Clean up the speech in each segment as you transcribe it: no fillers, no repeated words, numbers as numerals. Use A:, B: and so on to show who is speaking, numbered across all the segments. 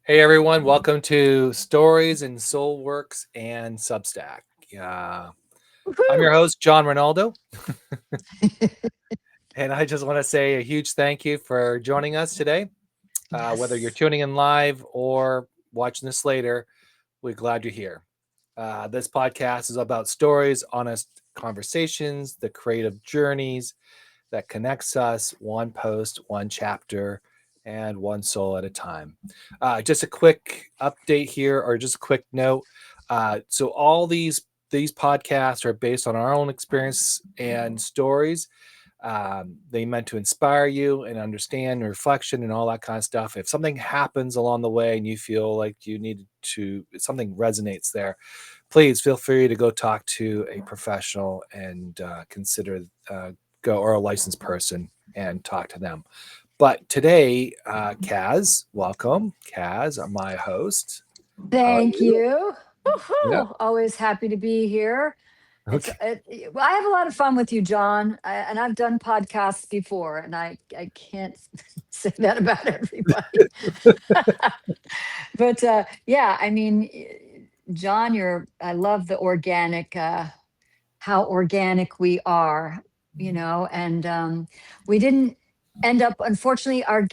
A: Hey everyone, welcome to Stories in Soulworks and Substack. Uh, I'm your
B: Woohoo!
A: host, John Ronaldo, and I just want to say a huge thank you for joining us today. Whether you're
B: Yes.
A: tuning in live or watching this later, we're glad you're here. This podcast is about stories, honest conversations, the creative journeys that connects us one post, one chapter, and one soul at a time. Just a quick update here, or just a quick note. So all these podcasts are based on our own experience and stories. They meant to inspire you and understand reflection and all that kind of stuff. If something happens along the way and you feel like you need to, something resonates there, please feel free to go talk to a professional and consider go or a licensed person and talk to them. But today, Kaz, welcome. Kaz, my host. How are
B: Thank
A: you?
B: you.
A: Yeah.
B: Woohoo! Always happy to be here.
A: Okay.
B: Well, I have a lot of fun with you, John, and I've done podcasts before, and I can't say that about everybody. But yeah, I mean, John, I love the organic, how organic we are, and we didn't end up, unfortunately, our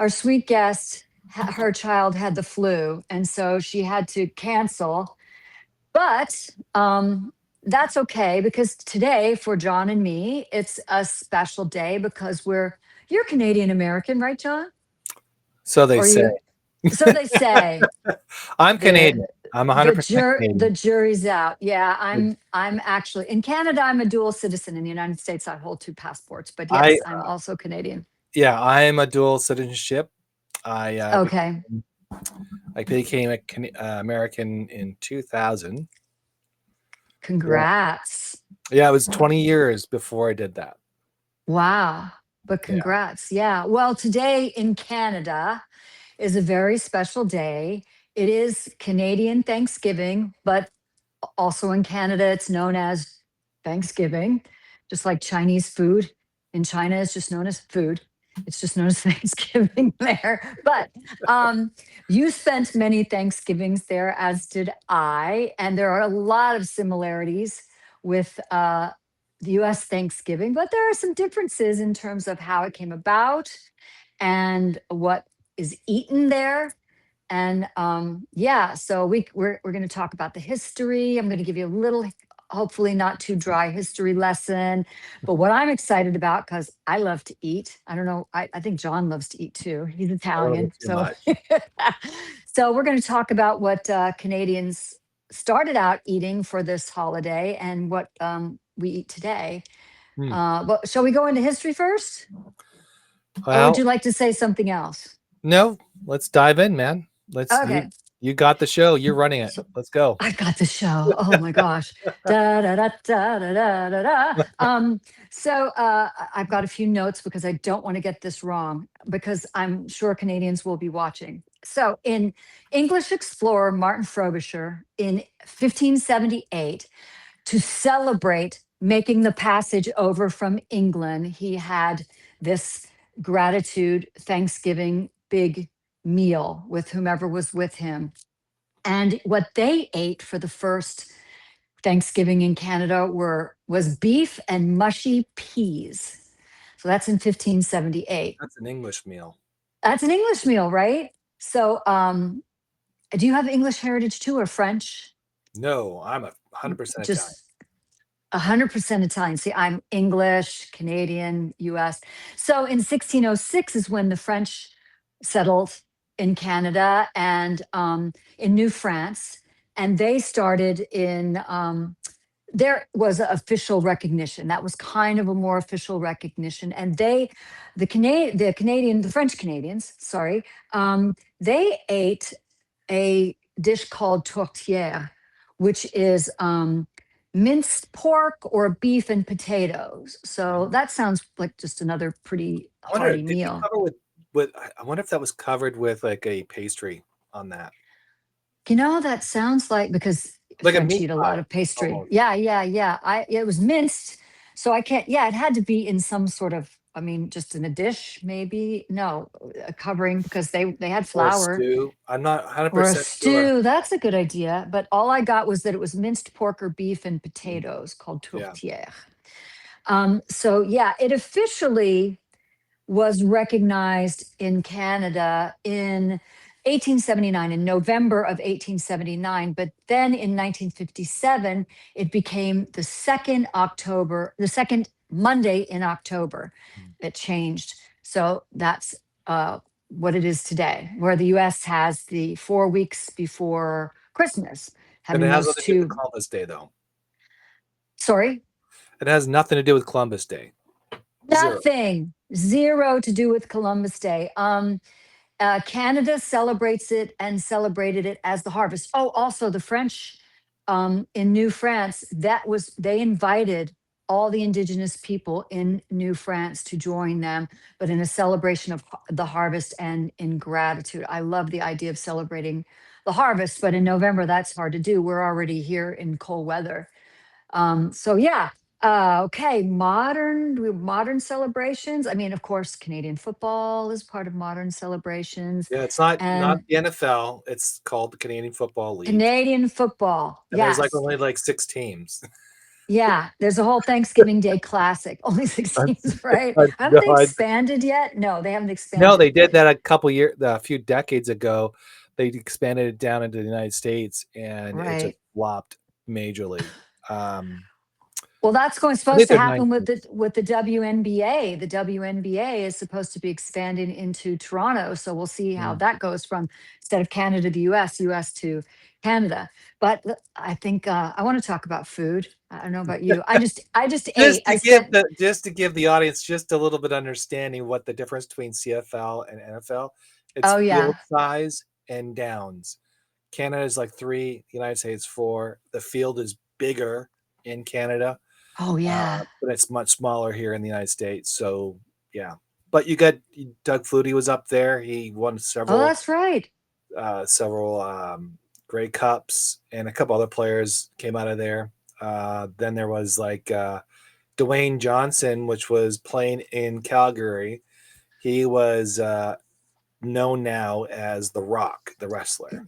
B: sweet guest, her child had the flu, and so she had to cancel. But that's okay because today, for John and me, it's a special day because you're Canadian American, right, John?
A: So they
B: Or
A: say.
B: you? So they say.
A: I'm
B: the
A: Canadian. I'm 100%
B: the
A: Canadian.
B: jury's out. Yeah, I'm actually in Canada. I'm a dual citizen. In the United States, I hold two passports. But
A: I
B: yes, I'm also Canadian.
A: Yeah, I am a dual citizenship.
B: Okay,
A: I became a American in 2000. Yeah.
B: congrats.
A: Yeah, it was 20 years before I did that.
B: Wow. But
A: Yeah.
B: congrats. Yeah. Well, today in Canada is a very special day. It is Canadian Thanksgiving, but also in Canada, it's known as Thanksgiving, just like Chinese food in China is just known as food. It's just known as Thanksgiving there. But you spent many Thanksgivings there, as did I. And there are a lot of similarities with the US Thanksgiving, but there are some differences in terms of how it came about and what is eaten there. And yeah, so we're going to talk about the history. I'm going to give you a little, hopefully not too dry history lesson. But what I'm excited about, because I love to eat. I don't know. I think John loves to eat too. He's
A: A little bit
B: Italian,
A: too
B: so
A: much.
B: so we're going to talk about what Canadians started out eating for this holiday and what we eat today.
A: Hmm.
B: Well, shall we go into history first, or would
A: Well,
B: you like to say something else?
A: no, let's dive in, man. Let's
B: Okay.
A: you got the show. You're running it. Let's go.
B: I got the show. Oh my gosh. Da, da, da, da, da, da, da, da. So I've got a few notes because I don't want to get this wrong because I'm sure Canadians will be watching. So in English explorer Martin Frobisher in 1578, to celebrate making the passage over from England, he had this gratitude Thanksgiving big meal with whomever was with him. And what they ate for the first Thanksgiving in Canada was beef and mushy peas. So that's in 1578.
A: That's an English meal.
B: That's an English meal, right? So do you have English heritage too or French?
A: No, I'm 100% Italian.
B: Just 100% Italian. See, I'm English, Canadian, US. So in 1606 is when the French settled in Canada and in New France. And they started in, there was an official recognition. That was kind of a more official recognition. And the French Canadians, sorry, they ate a dish called tourtière, which is minced pork or beef and potatoes. So that sounds like just another pretty
A: I wonder,
B: hearty
A: did we
B: meal.
A: cover with I wonder if that was covered with like a pastry on that.
B: That sounds like because
A: Like a
B: French
A: meat
B: eat a lot
A: pie
B: of pastry.
A: almost.
B: Yeah, yeah, yeah. It was minced, so I can't. Yeah, it had to be in some sort of I mean, just in a dish, maybe. No, a covering because they had
A: Or a
B: flour
A: stew. I'm not
B: or a
A: 100% sure.
B: stew. That's a good idea. But all I got was that it was minced pork or beef and potatoes called
A: Yeah.
B: tourtière. So yeah, it officially was recognized in Canada in 1879, in November of 1879. But then in 1957, it became the second Monday in October.
A: Mm.
B: It changed. So that's what it is today, where the US has the 4 weeks before Christmas,
A: And it
B: having
A: has
B: those
A: nothing to do with
B: two.
A: Columbus Day, though.
B: Sorry?
A: It has nothing to do with Columbus Day. Zero.
B: Nothing. Zero to do with Columbus Day. Canada celebrates it and celebrated it as the harvest. Oh, also the French in New France, they invited all the indigenous people in New France to join them, but in a celebration of the harvest and in gratitude. I love the idea of celebrating the harvest, but in November, that's hard to do. We're already here in cold weather. So yeah. Okay, modern celebrations. I mean, of course, Canadian football is part of modern celebrations,
A: Yeah, it's not
B: and
A: the NFL. It's called the Canadian Football League,
B: Canadian football.
A: and there's like
B: Yes,
A: only like 6 teams.
B: yeah. There's a whole Thanksgiving Day classic. Only six
A: I,
B: teams, right?
A: I,
B: Haven't
A: no,
B: they expanded yet? No, they haven't
A: no, they
B: expanded.
A: did that a few decades ago. They expanded it down into the United States, and it just
B: Right.
A: flopped majorly. Um,
B: Well, that's
A: I
B: supposed
A: think
B: to
A: they're 9
B: happen with
A: teams.
B: the WNBA. The WNBA is supposed to be expanding into Toronto, so we'll see how
A: Mm.
B: that goes from instead of Canada to US, US to Canada. But I think I want to talk about food. I don't know about you. I just ate. I spent.
A: Just to give the audience just a little bit of understanding what the difference between CFL and NFL. It's
B: Oh
A: field
B: yeah.
A: size and downs. Canada is like 3, the United States 4. The field is bigger in Canada,
B: Oh yeah.
A: but it's much smaller here in the United States. So yeah, but you got Doug Flutie was up there. He won
B: Oh, that's right.
A: several Grey Cups, and a couple other players came out of there. Then there was like Dwayne Johnson, which was playing in Calgary. He was known now as The Rock, the wrestler.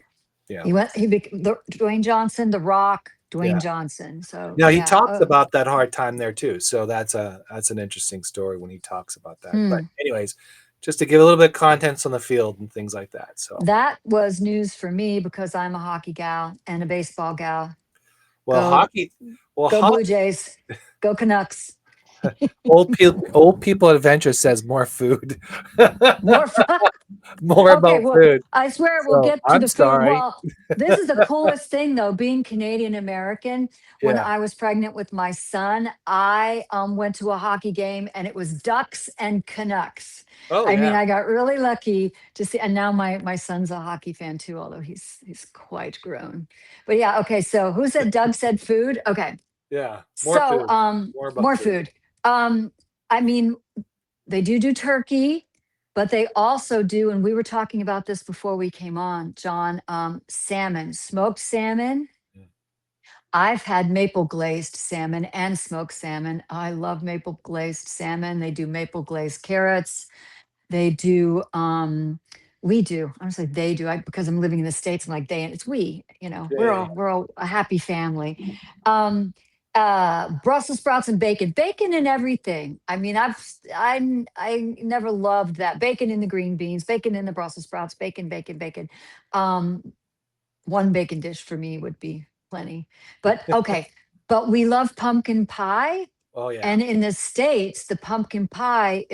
A: Yeah.
B: Dwayne Johnson, The Rock, Dwayne
A: Yeah.
B: Johnson. So
A: Now he
B: yeah.
A: talks
B: Oh,
A: about that hard time there too. So that's an interesting story when he talks about that. But
B: hmm.
A: anyways, just to give a little bit of contents on the field and things like that. So
B: That was news for me because I'm a hockey gal and a baseball gal.
A: well,
B: Go
A: hockey, well,
B: Go Blue Jays. Go Canucks.
A: old people adventure says more food.
B: More fun.
A: More
B: Okay,
A: about
B: well,
A: food.
B: I swear we'll
A: So
B: get to
A: I'm
B: the food.
A: sorry.
B: Well, this is the coolest thing though, being Canadian American. When
A: Yeah.
B: I was pregnant with my son, I went to a hockey game and it was Ducks and Canucks.
A: Oh
B: I mean,
A: yeah.
B: I got really lucky to see, and now my son's a hockey fan too, although he's quite grown. But yeah, okay. So who said Doug said food? Okay.
A: Yeah. More
B: So
A: food. More about
B: more
A: food.
B: food. I mean, they do turkey, but they also do, and we were talking about this before we came on, John, salmon, smoked salmon.
A: Mm.
B: I've had maple glazed salmon and smoked salmon. I love maple glazed salmon. They do maple glazed carrots. They do, we do. I'm just like they do. Because I'm living in the States, I'm like they, and it's we,
A: Yeah,
B: we're
A: yeah,
B: all we're all a happy family. Um, Brussels sprouts and bacon and everything. I mean, I never loved that bacon in the green beans, bacon in the Brussels sprouts, bacon. Um, one bacon dish for me would be plenty. But okay, but we love pumpkin pie.
A: Oh yeah.
B: And in the States, the pumpkin pie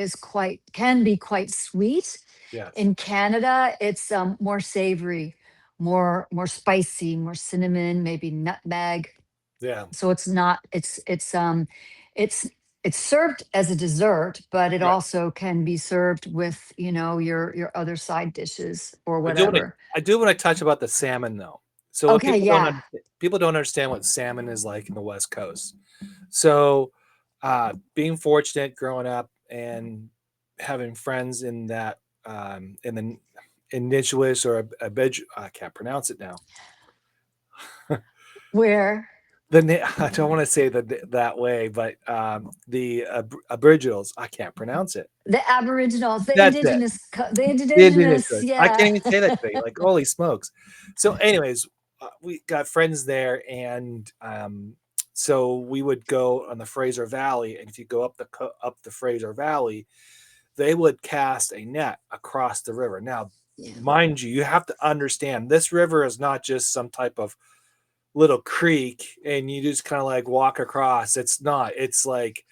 B: can be quite sweet.
A: Yes.
B: In Canada, it's more savory, more spicy, more cinnamon, maybe nutmeg.
A: Yeah.
B: So it's not, it's it's served as a dessert, but it
A: Right.
B: also can be served with, your other side dishes or
A: I do want to
B: whatever.
A: touch about the salmon though. So what
B: Okay, yeah.
A: people don't understand what salmon is like in the West Coast. So being fortunate growing up and having friends in that in Nitchwis or I can't pronounce it now.
B: Where?
A: I don't want to say that way, but the Aboriginals, I can't pronounce it.
B: The Aboriginals,
A: That's it.
B: the
A: The indigenous
B: indigenous,
A: tribes. I can't
B: yeah.
A: even say that today. Like, holy smokes. So, anyways, we got friends there, and so we would go on the Fraser Valley, and if you go up the Fraser Valley, they would cast a net across the river. Now,
B: Yeah.
A: mind you, you have to understand this river is not just some type of little creek, and you just kind of like walk across. It's not. It's like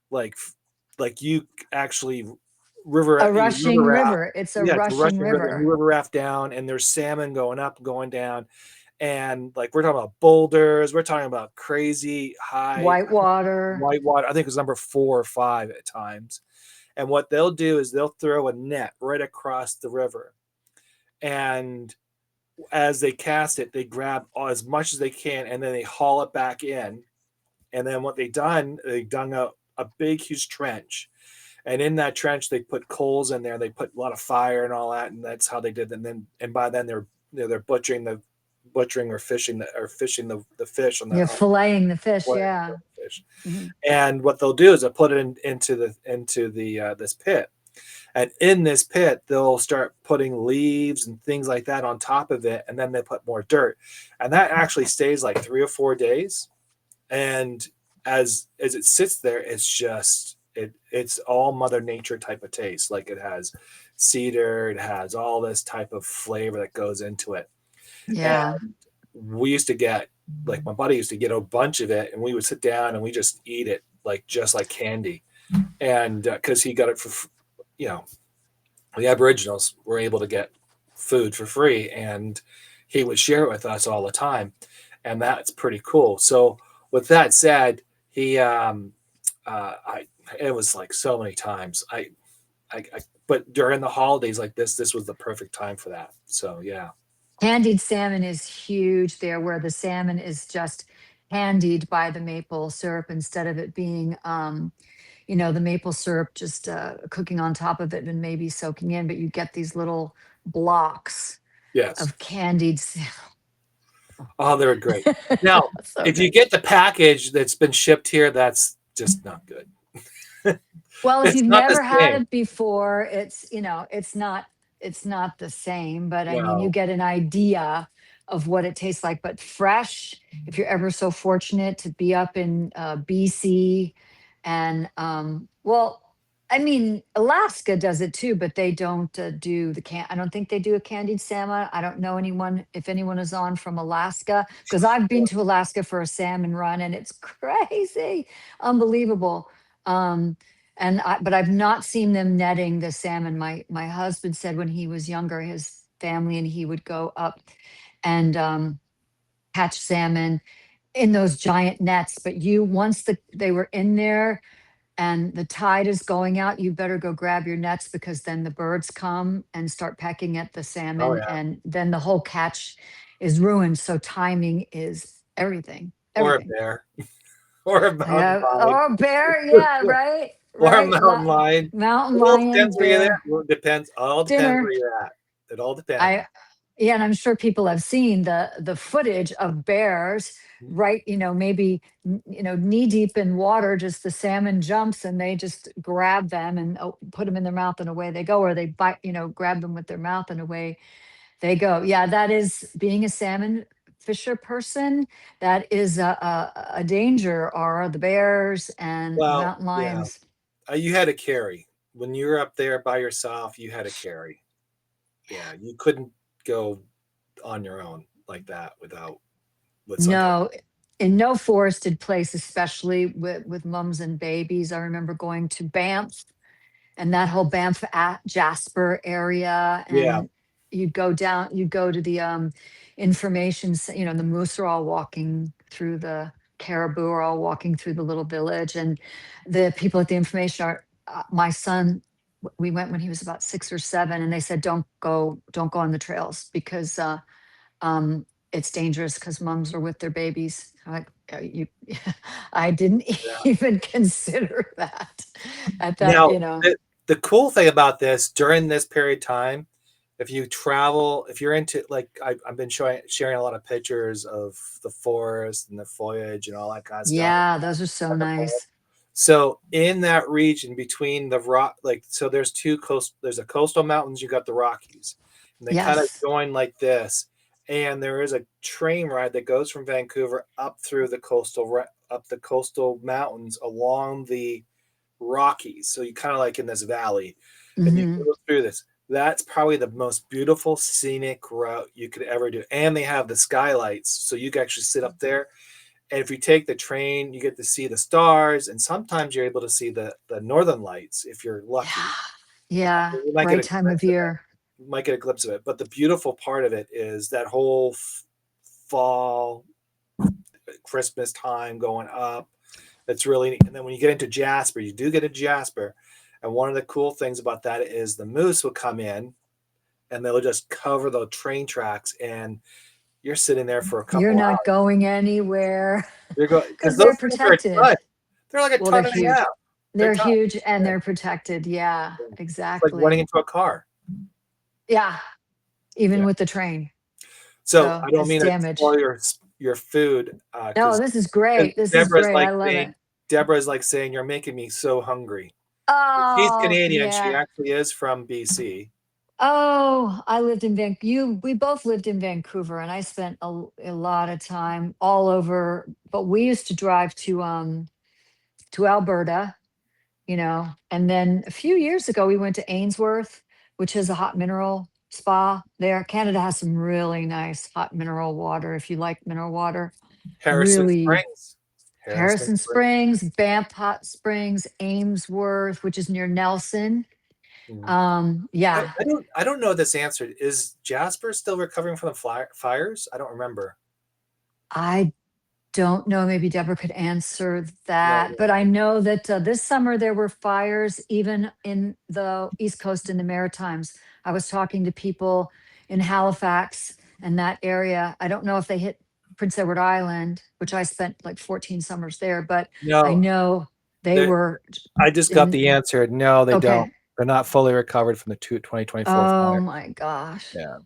A: like you actually
B: A
A: river
B: rushing
A: raft.
B: river. It's a
A: Yeah, it's a
B: rushing
A: rushing river, and you
B: river.
A: river raft down, and there's salmon going up, going down, and like we're talking about boulders, we're talking about crazy high
B: Whitewater.
A: white water. I think it was number 4 or 5 at times. And what they'll do is they'll throw a net right across the river, and as they cast it, they grab as much as they can, and then they haul it back in. And then what they dug a big, huge trench, and in that trench they put coals in there. They put a lot of fire and all that, and that's how they did. And by then they're butchering or fishing the fish on
B: You're
A: the
B: filleting the fish,
A: on
B: yeah.
A: the fish.
B: Mhm.
A: And what they'll do is they'll put it into this pit. And in this pit, they'll start putting leaves and things like that on top of it, and then they put more dirt, and that actually stays like 3 or 4 days. And as it sits there, it's all Mother Nature type of taste. Like it has cedar, it has all this type of flavor that goes into it. And
B: Yeah.
A: we used to get like my buddy used to get a bunch of it, and we would sit down and we just eat it like just like candy. And because he got it for you know the Aboriginals were able to get food for free, and he would share it with us all the time, and that's pretty cool. So, with that said, he, I, it was like so many times. But during the holidays like this was the perfect time for that. So, yeah.
B: Candied salmon is huge there, where the salmon is just candied by the maple syrup instead of it being, the maple syrup just cooking on top of it and maybe soaking in, but you get these little blocks
A: Yes.
B: of candied salmon.
A: Oh, they were great. Now,
B: So
A: if you
B: good.
A: get the package that's been shipped here, that's just not good.
B: Well, if
A: It's
B: you've
A: not the
B: never had
A: same.
B: it before, it's not the same, but I mean, you
A: No.
B: get an idea of what it tastes like. But fresh, if you're ever so fortunate to be up in BC, and well, I mean, Alaska does it too, but they don't do the can. I don't think they do a candied salmon. I don't know anyone if anyone is on from Alaska, because I've been to Alaska for a salmon run, and it's crazy, unbelievable. Um, but I've not seen them netting the salmon. My husband said when he was younger, his family and he would go up and catch salmon in those giant nets. But once they were in there and the tide is going out, you better go grab your nets, because then the birds come and start pecking at the
A: Oh
B: salmon,
A: yeah.
B: and then the whole catch is ruined. So timing is everything.
A: Or a
B: Everything.
A: bear. Or a mountain
B: Yeah.
A: lion.
B: Oh, bear. Yeah. Right.
A: Or a
B: Right.
A: mountain lion.
B: Mountain
A: It all
B: lion,
A: depends where you're there.
B: bear,
A: Well, it depends. All depends
B: dinner.
A: where you're at. It all depends.
B: I Yeah, and I'm sure people have seen the footage of bears, right, maybe knee deep in water, just the salmon jumps and they just grab them and put them in their mouth and away they go, or they bite, grab them with their mouth and away they go. Yeah, that is being a salmon fisher person. That is a danger, are the bears and the
A: Well,
B: mountain
A: yeah.
B: lions.
A: You had to carry. When you were up there by yourself, you had to carry. Yeah, you couldn't go on your own like that with some type.
B: No, in no forested place, especially with mums and babies. I remember going to Banff and that whole Banff at Jasper area,
A: Yeah.
B: and you go to the information, the moose are all walking through, the caribou are all walking through the little village, and the people at the information are my son. We went when he was about 6 or 7, and they said, don't go on the trails, because um, it's dangerous because moms are with their babies. I'm like, you, I didn't
A: Yeah.
B: even consider that at that,
A: Now, the cool thing about this during this period of time if you travel, if you're into like I've been sharing a lot of pictures of the forest and the foliage and all that kind of stuff.
B: Yeah, those are so
A: Wonderful.
B: nice.
A: So in that region between the rock, like so, there's a coastal mountains. You got the Rockies, and they kind of
B: Yes.
A: join like this. And there is a train ride that goes from Vancouver up through the up the coastal mountains along the Rockies. So you kind of like in this valley, and you
B: Hmm.
A: go through this. That's probably the most beautiful scenic route you could ever do. And they have the skylights, so you can actually sit up there. And if you take the train, you get to see the stars, and sometimes you're able to see the northern lights if you're lucky.
B: Yeah. Yeah.
A: You might get
B: Right
A: a
B: time of
A: glimpse of it.
B: year.
A: You might get a glimpse of it. But the beautiful part of it is that whole fall, Christmas time going up. It's really neat. And then when you get into Jasper, you do get a Jasper. And one of the cool things about that is the moose will come in and they'll just cover the train tracks, and you're sitting there for a
B: You're
A: couple
B: not
A: hours.
B: going anywhere
A: You're going because
B: because
A: those
B: they're
A: things are a
B: protected.
A: ton. They're like a
B: Well, they're
A: ton and a
B: huge.
A: half. They're
B: They're
A: tons.
B: huge and
A: Yeah.
B: they're protected. Yeah,
A: It's like running
B: exactly.
A: into a car.
B: Yeah, even
A: Yeah.
B: with the train.
A: So
B: So
A: I don't
B: it's
A: mean to
B: damage.
A: spoil your food
B: No,
A: because
B: this is great. This is great. I love it.
A: Deborah's like saying you're making me so hungry. She's
B: Oh,
A: Canadian. She
B: yeah.
A: actually is from BC.
B: Oh, I lived in Vancouver. We both lived in Vancouver, and I spent a lot of time all over. But we used to drive to Alberta, and then a few years ago we went to Ainsworth, which is a hot mineral spa there. Canada has some really nice hot mineral water if you like mineral water.
A: Harrison
B: Really,
A: Springs. Harrison
B: Harrison
A: Springs.
B: Springs, Banff Hot Springs, Ainsworth, which is near Nelson.
A: Mhm.
B: Yeah,
A: I don't know this answer. Is Jasper still recovering from the fires? I don't remember.
B: I don't know. Maybe Deborah could answer
A: No.
B: that. But I know that this summer there were fires even in the East Coast and the Maritimes. I was talking to people in Halifax and that area. I don't know if they hit Prince Edward Island, which I spent like 14 summers there, but I
A: No.
B: know they
A: There
B: were
A: I just got
B: in.
A: the answer. No, they don't.
B: Okay.
A: They're not fully recovered from the 2024
B: Oh
A: fire.
B: my gosh.
A: Yeah.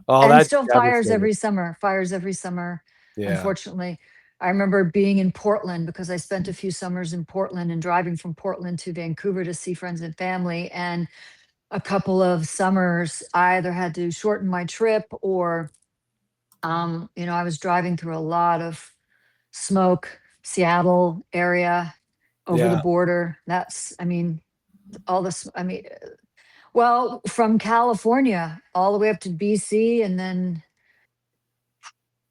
A: Oh,
B: And
A: that's
B: still
A: devastating.
B: fires every summer,
A: Yeah.
B: unfortunately. I remember being in Portland because I spent a few summers in Portland and driving from Portland to Vancouver to see friends and family. And a couple of summers, I either had to shorten my trip or, I was driving through a lot of smoke, Seattle area over the
A: Yeah.
B: border. I mean, all this, well, from California all the way up to BC and then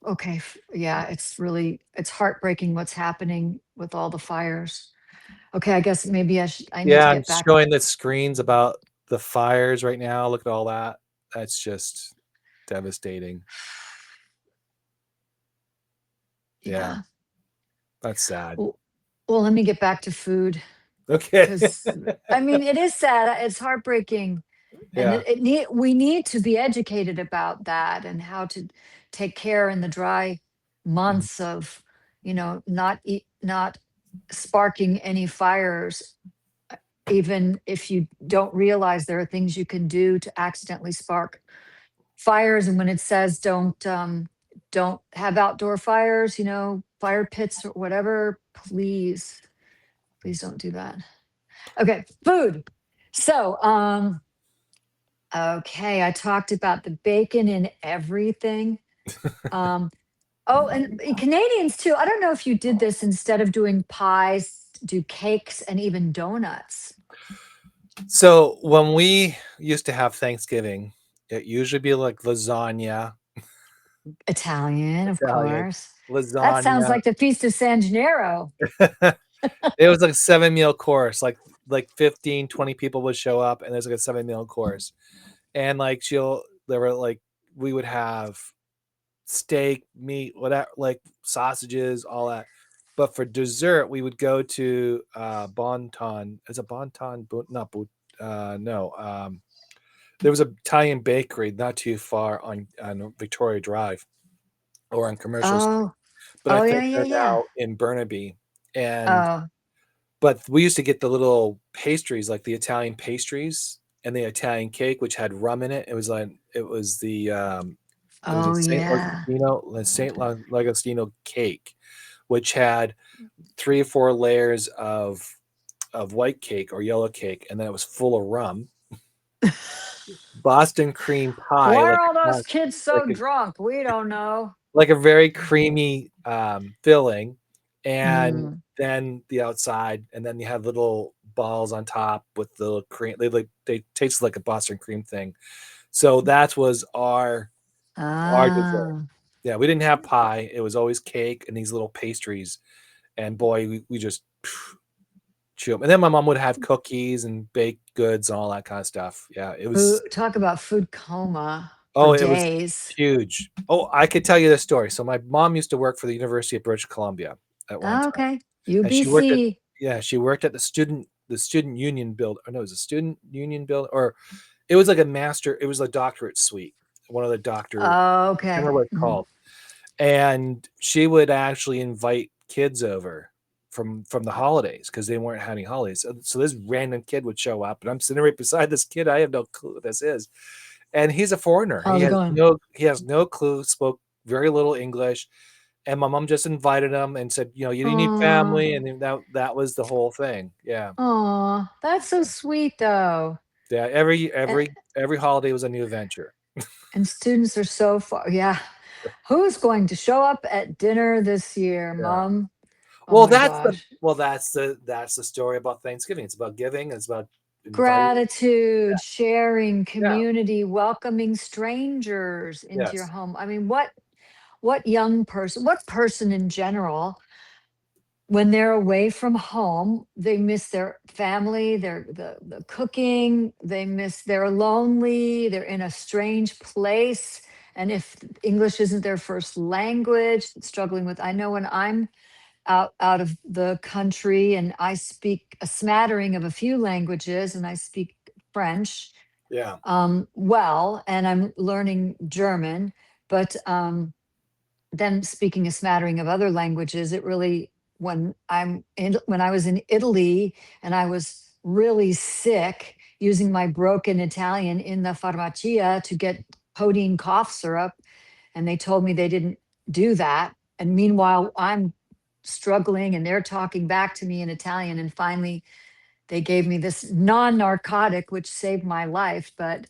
B: okay, yeah, it's heartbreaking what's happening with all the fires. Okay, I guess maybe I need to
A: Yeah, I'm
B: get back.
A: showing the screens about the fires right now. Look at all that. That's just devastating. Yeah,
B: Yeah.
A: that's sad.
B: Well, well, let me get back to food
A: Okay.
B: because I mean it is sad. It's heartbreaking, and
A: Yeah.
B: we need to be educated about that and how to take care in the dry
A: Mhm.
B: months of, not sparking any fires. Even if you don't realize there are things you can do to accidentally spark fires, and when it says don't have outdoor fires, fire pits or whatever, please don't do that. Okay, food. So okay, I talked about the bacon and everything. um oh, and Canadians too, I don't know if you did this, instead of doing pies, do cakes and even donuts.
A: So when we used to have Thanksgiving, it usually be like lasagna,
B: Italian, of
A: Italian
B: course. That sounds
A: lasagna.
B: like the Feast of San Gennaro.
A: It was like a 7 meal course. Like 15, 20 people would show up, and there's like a 7 meal course. And like there were like we would have steak, meat, whatever, like sausages, all that. But for dessert, we would go to Bonton. Is it Bonton? Not Boot. No. There was a Italian bakery not too far on Victoria Drive or on Commercial Street,
B: Oh,
A: but I
B: oh yeah,
A: think
B: yeah,
A: they're
B: yeah.
A: now in Burnaby. And
B: Oh,
A: but we used to get the little pastries, like the Italian pastries, and the Italian cake, which had rum in it. It was a
B: Oh yeah.
A: Saint Lagostino cake, which had 3 or 4 layers of white cake or yellow cake, and then it was full of rum. Boston cream pie,
B: Why are
A: like
B: all
A: a
B: those kids
A: like
B: so
A: a
B: drunk? We don't know.
A: like a very creamy filling, and
B: Mm.
A: then the outside, and then you have little balls on top with the cream. They taste like a Boston cream thing. So that was our dessert.
B: Ah.
A: Yeah, we didn't have pie. It was always cake and these little pastries. And boy, we just chew 'em. And then my mom would have cookies and baked goods and all that kind of stuff. Yeah, it was.
B: Talk about food coma for
A: Oh, it was
B: days.
A: huge. Oh, I could tell you this story. So my mom used to work for the University of British Columbia at one
B: Oh,
A: time,
B: okay.
A: and she worked at,
B: UBC.
A: yeah, she worked at the student union build. Or no, it was a student union build, or it was like a master. It was a doctorate suite. One of the doctor.
B: Oh,
A: I can't
B: okay.
A: remember what it's
B: Mhm.
A: called. And she would actually invite kids over from the holidays because they weren't having holidays. So this random kid would show up, and I'm sitting right beside this kid. I have no clue what this is, and he's a foreigner.
B: How's it going?
A: He has no clue. Spoke very little English, and my mom just invited him and said, you need
B: Aw.
A: family, and then that was the whole thing. Yeah,
B: Aw. That's so sweet though.
A: yeah.
B: And,
A: Every holiday was a new adventure.
B: and students are so far. Yeah. Who's going to show up at dinner this year,
A: Yeah.
B: Mom? Oh
A: Well,
B: my
A: that's the
B: gosh.
A: well, that's the story about Thanksgiving. It's about giving. It's about inviting.
B: Gratitude, sharing,
A: Yeah.
B: community, welcoming strangers into your
A: Yes.
B: home. I mean, what young person, what person in general, when they're away from home, they miss their family, the cooking, they're lonely, they're in a strange place. And if English isn't their first language, struggling with, I know when I'm out of the country and I speak a smattering of a few languages and I speak French
A: Yeah.
B: well, and I'm learning German, but then speaking a smattering of other languages, it really, when I was in Italy and I was really sick, using my broken Italian in the farmacia to get codeine cough syrup, and they told me they didn't do that. And meanwhile, I'm struggling and they're talking back to me in Italian. And finally, they gave me this non narcotic, which saved my life. But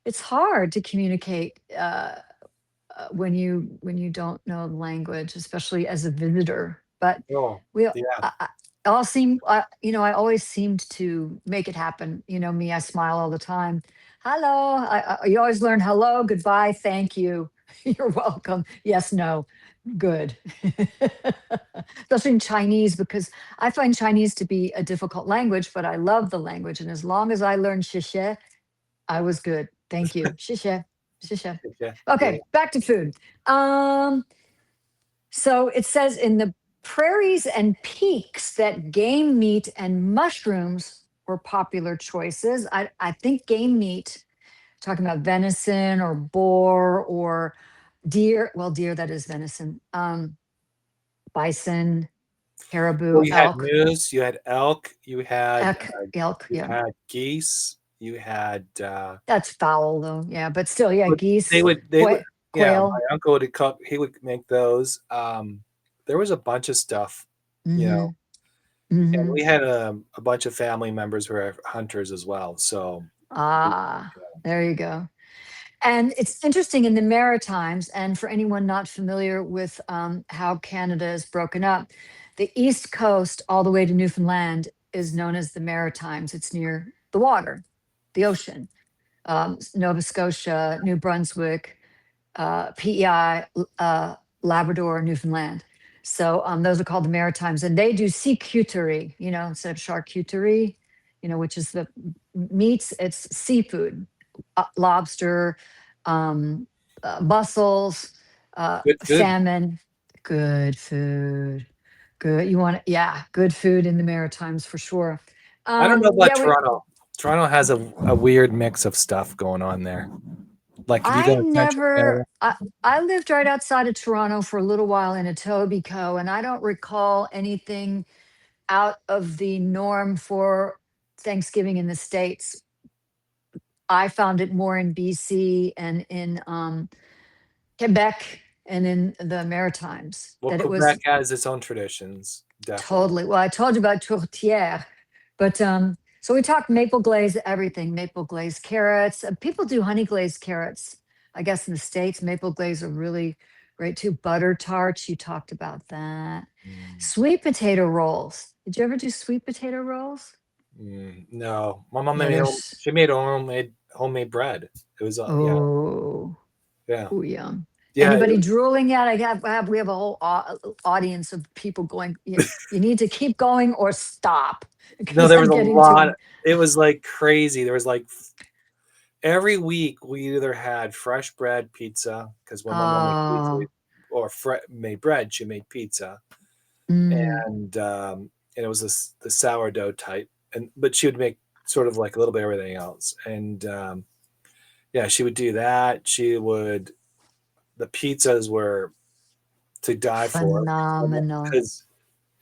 B: it's hard to communicate when you don't know the language, especially as a visitor. But
A: Oh,
B: we
A: yeah.
B: all seem, I always seemed to make it happen. You know me, I smile all the time. Hello. You always learn hello, goodbye, thank you. You're welcome. Yes, no, good. Especially in Chinese, because I find Chinese to be a difficult language, but I love the language. And as long as I learned 谢谢, I was good. Thank you. 谢谢. 谢谢.
A: Yeah. Yeah.
B: Okay, back to food. Um, so it says in the prairies and peaks that game meat and mushrooms were popular choices. I think game meat, talking about venison or boar or deer. Well, deer, that is venison. Bison, caribou,
A: Well, you had
B: elk,
A: moose, you had elk,
B: elk.
A: you
B: Yeah,
A: had geese, you had
B: that's foul though. Yeah, but still, yeah,
A: but
B: geese,
A: they would yeah, my
B: quail.
A: uncle would cook, he would make those. There was a bunch of stuff, you know,
B: Hmm.
A: and
B: Hmm.
A: we had a bunch of family members who are hunters as well. So we-
B: Ah, there you go. And it's interesting in the Maritimes, and for anyone not familiar with how Canada is broken up, the East Coast, all the way to Newfoundland, is known as the Maritimes. It's near the water, the ocean. Nova Scotia, New Brunswick, PEI, Labrador, Newfoundland. So those are called the Maritimes, and they do sea cuterie, instead of charcuterie, which is the meats. It's seafood, lobster, um, mussels,
A: good food.
B: salmon. Good food. Good. You want, yeah, good food in the Maritimes for sure.
A: I don't know about
B: Yeah, we
A: Toronto. Toronto has a weird mix of stuff going on there. Like if you
B: I
A: go in central
B: never
A: Canada,
B: I lived right outside of Toronto for a little while in Etobicoke, and I don't recall anything out of the norm for Thanksgiving in the States. I found it more in BC and in Quebec and in the Maritimes
A: Well,
B: that it
A: Quebec
B: was
A: has its own traditions, definitely.
B: totally. Well, I told you about tourtière, but so we talked maple glaze everything, maple glazed carrots. People do honey glazed carrots. I guess in the States, maple glaze are really great too. Butter tarts, you talked about that.
A: Mm,
B: Sweet potato rolls. Did you ever do sweet potato rolls?
A: no, my mom
B: Yeah,
A: made
B: there's
A: she made homemade bread. It was yeah,
B: oh,
A: yeah,
B: oh yum.
A: yeah. It
B: Anybody
A: was,
B: drooling yet? We have a whole audience of people going. You need to keep going or stop
A: no,
B: because
A: there was
B: I'm
A: a
B: getting to
A: lot.
B: them.
A: It was like crazy. There was like every week we either had fresh bread pizza because when my mom made pizza
B: Oh,
A: or made bread, she made pizza,
B: mm,
A: and it was the sourdough type, and but she would make sort of like a little bit of everything else, and yeah, she would do that. She would the pizzas were to die for
B: phenomenal.
A: because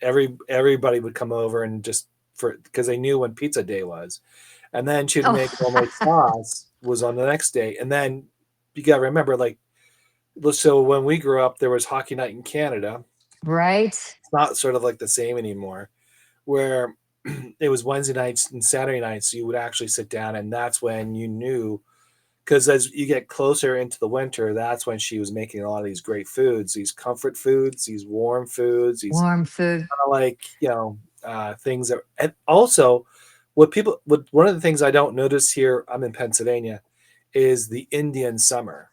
A: everybody would come over and just for because they knew when pizza day was, and then she'd
B: Oh,
A: make homemade sauce was on the next day, and then you got to remember like so when we grew up there was hockey night in Canada.
B: right.
A: It's not sort of like the same anymore where it was Wednesday nights and Saturday nights you would actually sit down and that's when you knew because as you get closer into the winter that's when she was making a lot of these great foods, these comfort foods, these warm foods, these
B: Warm food.
A: kind of like things that and also what one of the things I don't notice here, I'm in Pennsylvania, is the Indian summer.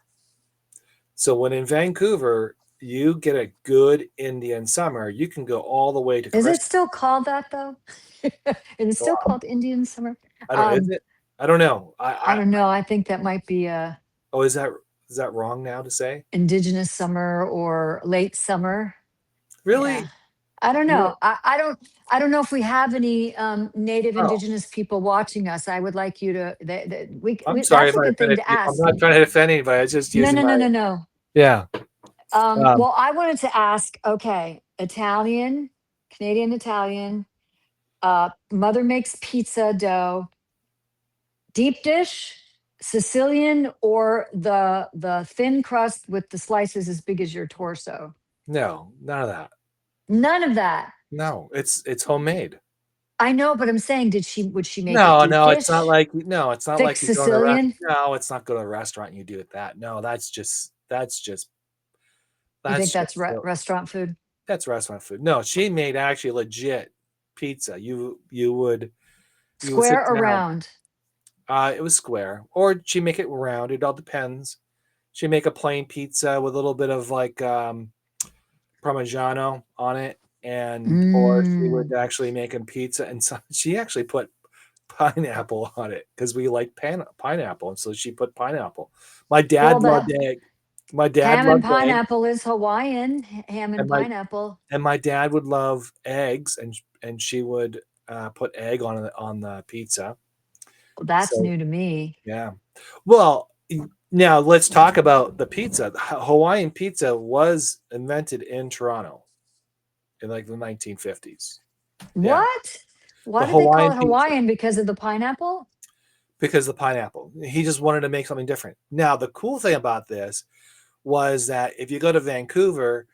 A: So when in Vancouver you get a good Indian summer, you can go all the way to
B: Is it
A: Christmas.
B: still called that though? Is it
A: Go
B: still
A: on.
B: called Indian summer?
A: I don't, is
B: Um,
A: it? I don't know.
B: I don't know. I think that might be a
A: Oh, is that wrong now to say?
B: indigenous summer or late summer. Yeah.
A: Really?
B: I don't
A: Yeah.
B: know. I don't know if we have any native
A: Oh,
B: indigenous people watching us. I would like you to
A: I'm
B: we
A: sorry
B: that's
A: if
B: a
A: I
B: good thing
A: offended
B: to
A: you. I'm
B: ask.
A: not trying to offend anybody. I was just
B: No,
A: using
B: no, no,
A: my
B: no, no.
A: yeah. Um,
B: Well, I wanted to ask, okay, Italian, Canadian Italian, mother makes pizza dough, deep dish, Sicilian, or the thin crust with the slices as big as your torso.
A: no, none of that.
B: None of that.
A: No, it's homemade.
B: I know, but I'm saying, would she make it
A: No,
B: deep
A: no, it's not
B: dish,
A: like no, it's not
B: thick
A: like you go to the rest.
B: Sicilian?
A: No, it's not go to a restaurant and you do it that. No,
B: You think
A: that's
B: that's
A: just
B: restaurant food?
A: that's restaurant food. No, she made actually legit pizza. You would sit
B: Square or
A: down.
B: round?
A: It was square, or she make it round. It all depends. She make a plain pizza with a little bit of like Parmigiano on it, and or she would
B: Mm.
A: actually make a pizza, and so she actually put pineapple on it because we like pineapple, and so she put pineapple. My
B: Well,
A: dad loved
B: the
A: egg. My dad
B: ham and
A: loved egg,
B: pineapple is Hawaiian. Ham and
A: and my
B: pineapple.
A: and my dad would love eggs, and she would put egg on the pizza.
B: Well, that's
A: So
B: new to me.
A: yeah. Well, now let's talk about the pizza. Hawaiian pizza was invented in Toronto in like the 1950s. Yeah,
B: What? Why
A: the
B: did they call
A: Hawaiian
B: it
A: pizza
B: Hawaiian? Because of the pineapple?
A: because of the pineapple. He just wanted to make something different. Now, the cool thing about this was that if you go to Vancouver,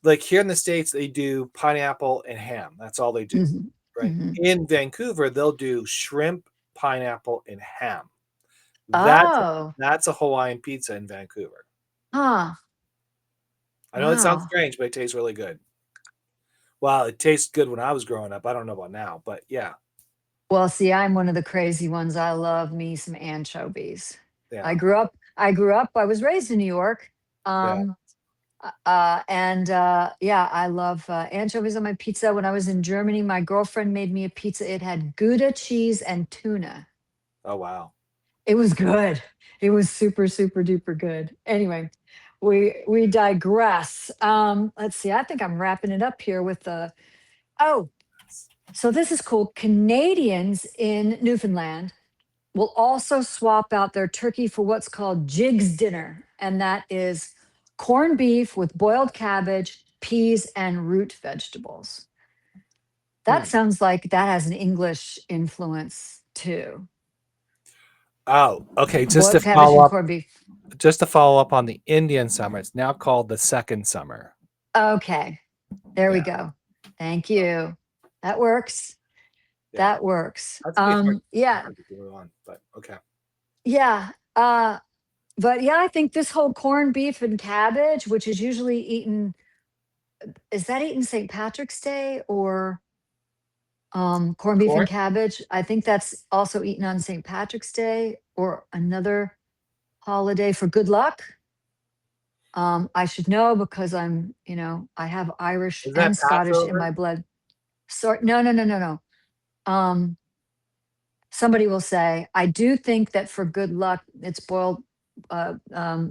A: like here in the States, they do pineapple and ham. That's all they do,
B: Hmm.
A: right?
B: Hmm.
A: In Vancouver, they'll do shrimp, pineapple, and ham. That's
B: Oh,
A: that's a Hawaiian pizza in Vancouver.
B: huh.
A: I know it sounds
B: Wow.
A: strange, but it tastes really good. Well, it tastes good when I was growing up. I don't know about now, but yeah,
B: Well, see, I'm one of the crazy ones. I love me some anchovies.
A: yeah,
B: I was raised in New York.
A: yeah.
B: Um, and yeah, I love anchovies on my pizza. When I was in Germany, my girlfriend made me a pizza. It had Gouda cheese and tuna.
A: Oh wow.
B: It was good. It was super, super duper good. Anyway, we digress. Let's see. I think I'm wrapping it up here with the oh, so this is cool. Canadians in Newfoundland will also swap out their turkey for what's called Jig's dinner, and that is corned beef with boiled cabbage, peas, and root vegetables. That
A: Hmm.
B: sounds like that has an English influence too.
A: Oh, okay.
B: Boiled cabbage and corned beef.
A: Just to follow up on the Indian summer, it's now called the second summer.
B: Okay, there we
A: Yeah.
B: go. Thank you. That works.
A: Yeah.
B: That works.
A: That's gonna be
B: Yeah,
A: hard to do on, but okay.
B: yeah. But yeah, I think this whole corned beef and cabbage, which is usually eaten, is that eaten St. Patrick's Day or corned beef and
A: Corn?
B: cabbage? I think that's also eaten on St. Patrick's Day or another holiday for good luck. I should know because I have Irish
A: Is that
B: and Scottish in
A: Passover?
B: my blood. So no, no, no, no, no. Um, Somebody will say, I do think that for good luck, it's boiled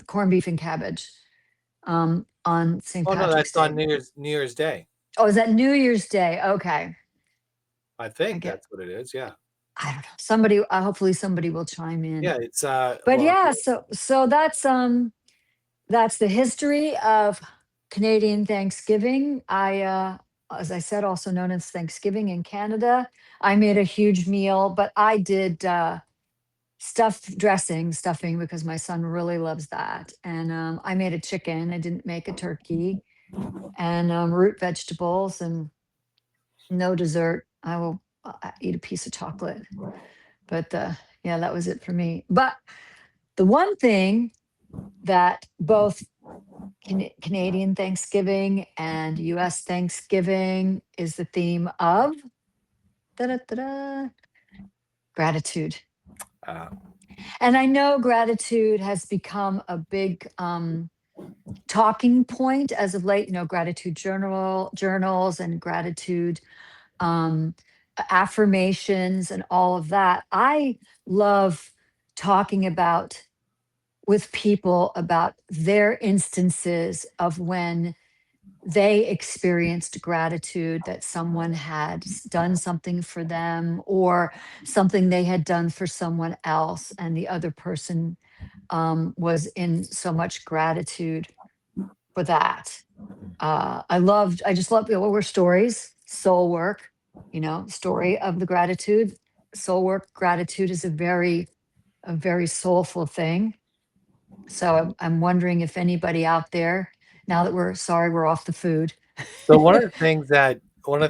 B: corned beef and cabbage on St.
A: Oh no,
B: Patrick's
A: that's on
B: Day.
A: New Year's Day.
B: Oh, is that New Year's Day? Okay.
A: I
B: I
A: think
B: get,
A: that's what it is. Yeah.
B: I don't know. Somebody, hopefully somebody will chime in.
A: Yeah, it's
B: But
A: well,
B: yeah, so that's the history of Canadian Thanksgiving. As I said, also known as Thanksgiving in Canada. I made a huge meal, but I did stuffing because my son really loves that. And I made a chicken. I didn't make a turkey, and root vegetables and no dessert. I will eat a piece of chocolate. But yeah, that was it for me. But the one thing that both Canadian Thanksgiving and US Thanksgiving is the theme of da-da-da-da, gratitude.
A: uh,
B: And I know gratitude has become a big talking point as of late, gratitude journals and gratitude um, affirmations and all of that. I love talking about with people about their instances of when they experienced gratitude that someone had done something for them or something they had done for someone else and the other person was in so much gratitude for that. I just love, we're stories, soul work, story of the gratitude. Soul work, gratitude is a very soulful thing. So I'm wondering if anybody out there, now that we're off the food.
A: so one of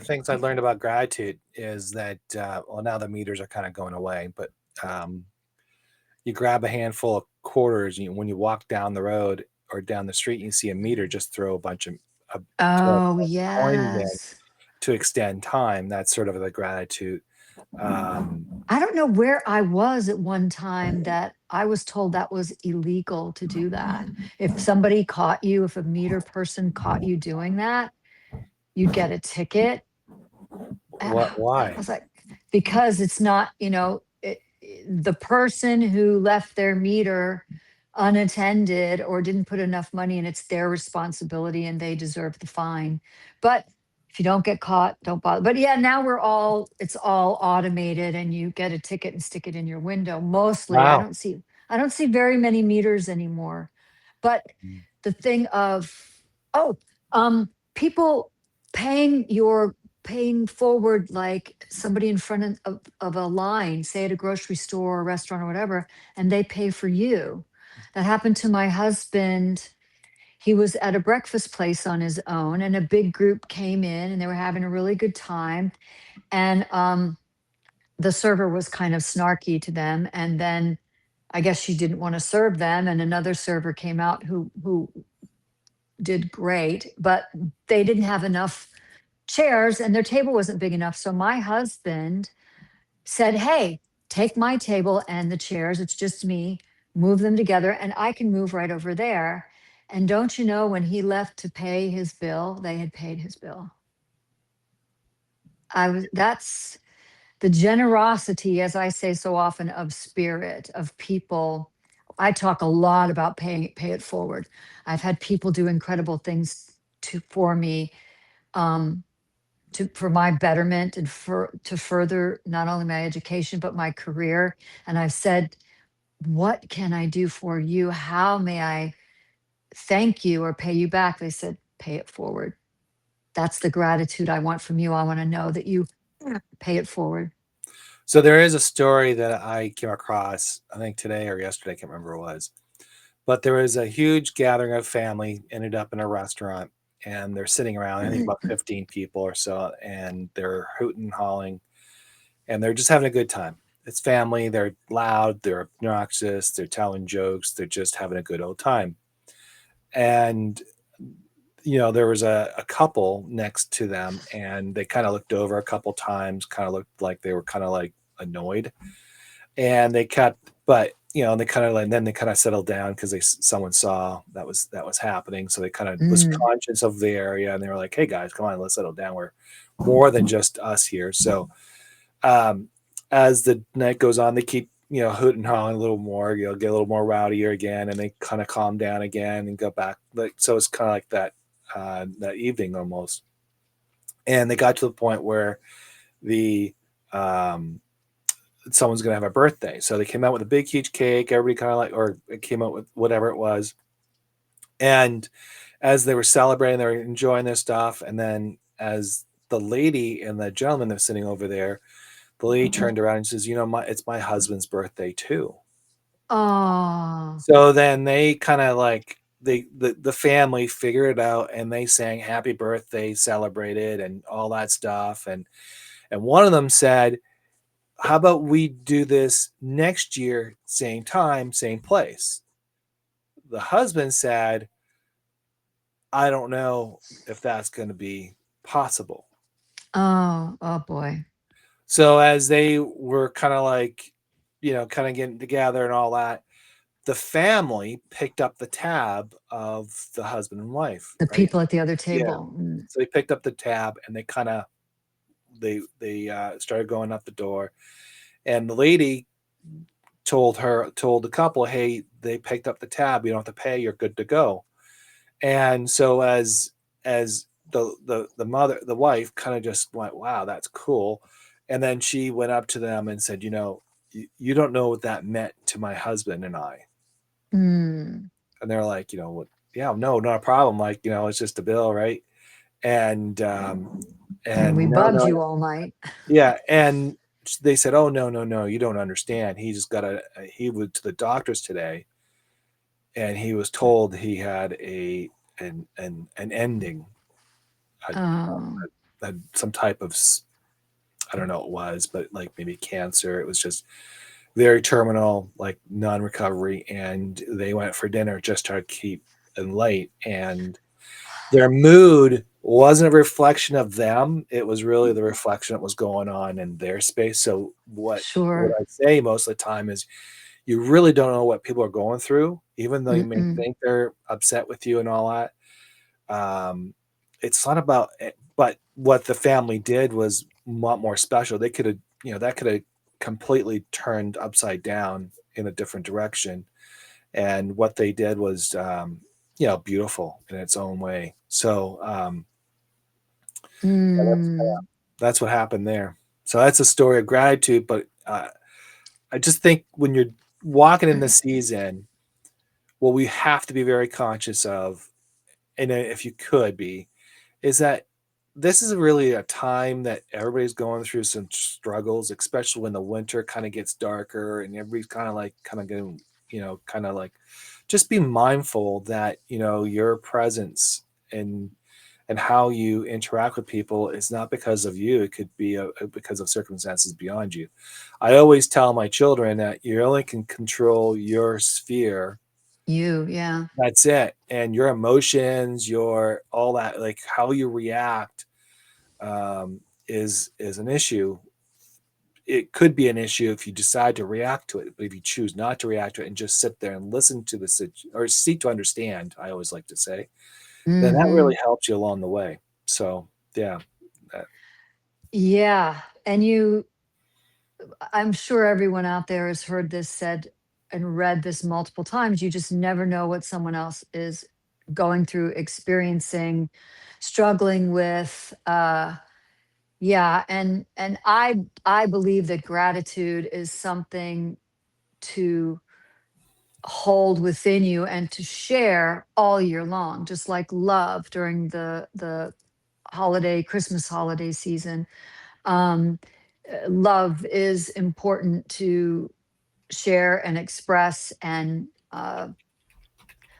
A: the things I learned about gratitude is that well, now the meters are kind of going away, but um, you grab a handful of quarters. When you walk down the road or down the street, you see a meter. Just throw a bunch of throw a
B: Oh,
A: coins in
B: yes.
A: to extend time. That's sort of the gratitude.
B: I don't know where I was at one time that I was told that was illegal to do that. If somebody caught you, if a meter person caught you doing that, you'd get a ticket.
A: What?
B: I
A: Why?
B: was like, because it's not, the person who left their meter unattended or didn't put enough money in, it's their responsibility and they deserve the fine. But if you don't get caught, don't bother. But yeah, now it's all automated and you get a ticket and stick it in your window. Mostly,
A: Wow.
B: I don't see very many meters anymore. But the thing of, oh, people paying forward like somebody in front of a line, say at a grocery store or a restaurant or whatever, and they pay for you. That happened to my husband. He was at a breakfast place on his own, and a big group came in and they were having a really good time. And the server was kind of snarky to them. And then I guess she didn't want to serve them. And another server came out who did great, but they didn't have enough chairs and their table wasn't big enough. So my husband said, hey, take my table and the chairs, it's just me, move them together, and I can move right over there. And don't you know, when he left to pay his bill, they had paid his bill. That's the generosity, as I say so often, of spirit, of people. I talk a lot about pay it forward. I've had people do incredible things for me, um, for my betterment and to further not only my education but my career. And I've said, what can I do for you? How may I thank you or pay you back? They said, pay it forward. That's the gratitude I want from you. I want to know that you pay it forward.
A: So there is a story that I came across, I think today or yesterday, I can't remember what it was. But there was a huge gathering of family, ended up in a restaurant, and they're sitting around, I think about 15 people or so, and they're hooting and hawing, and they're just having a good time. It's family, they're loud, they're obnoxious, they're telling jokes, they're just having a good old time. And there was a couple next to them, and they kind of looked over a couple times, kind of looked like they were kind of like annoyed, and they kept, but and they kind of like, and then they kind of settled down because someone saw that was happening, so they kind of was
B: Mm.
A: conscious of the area, and they were like, "Hey guys, come on, let's settle down. We're more than just us here." So um, as the night goes on, they keep hooting and hawing a little more, get a little more rowdier again, and they kind of calm down again and go back. Like, so it's kind of like that evening almost. And they got to the point where the um, someone's gonna have a birthday, so they came out with a big huge cake. Everybody kind of like, or it came out with whatever it was, and as they were celebrating, they were enjoying their stuff, and then as the lady and the gentleman that was sitting over there, the lady turned around and says, it's my husband's birthday too.
B: Oh,
A: So then they kind of like the family figured it out, and they sang happy birthday, celebrated, and all that stuff. And one of them said, "How about we do this next year, same time, same place?" The husband said, "I don't know if that's going to be possible."
B: oh, oh boy.
A: So as they were kind of like, kind of getting together and all that, the family picked up the tab of the husband and wife,
B: The
A: right?
B: people at the other
A: Yeah.
B: table. Mm.
A: So they picked up the tab, and they kind of they started going up the door, and the lady told the couple, "Hey, they picked up the tab. You don't have to pay. You're good to go." And so as the mother, the wife, kind of just went, "Wow, that's cool." And then she went up to them and said, "You don't know what that meant to my husband and I."
B: Mm.
A: And they're like, "What? Yeah, no, not a problem. Like, it's just a bill, right?" And
B: And we
A: no,
B: bugged
A: no,
B: you all night.
A: yeah, and they said, "Oh, no, no, no, you don't understand. He just got he went to the doctors today, and he was told he had an ending, a,
B: Oh.
A: some type of I don't know what it was, but like maybe cancer. It was just very terminal, like non-recovery, and they went for dinner just to keep them late, and their mood wasn't a reflection of them. It was really the reflection of what was going on in their space. So what
B: Sure.
A: I say most of the time is, you really don't know what people are going through, even though you may
B: Mm-mm.
A: think they're upset with you and all that. Um, it's not about it, but what the family did was a lot more special. They could have, that could have completely turned upside down in a different direction. And what they did was, beautiful in its own way. So yeah,
B: Mm.
A: that's what happened there. So that's a story of gratitude. But I just think when you're walking in the season, what we have to be very conscious of, and if you could be, is that this is really a time that everybody's going through some struggles, especially when the winter kind of gets darker and everybody's kind of getting, kind of like, just be mindful that, your presence and how you interact with people is not because of you. It could be because of circumstances beyond you. I always tell my children that you only can control your sphere.
B: Yeah.
A: That's it. And your emotions, your all that, like how you react, is an issue. It could be an issue if you decide to react to it, but if you choose not to react to it and just sit there and listen to or seek to understand, I always like to say, then that
B: Hmm.
A: really helps you along the way. So yeah, that-
B: Yeah. And I'm sure everyone out there has heard this said and read this multiple times. You just never know what someone else is going through, experiencing, struggling with. Yeah. And I believe that gratitude is something to hold within you and to share all year long, just like love during the holiday Christmas holiday season. um love is important to share and express and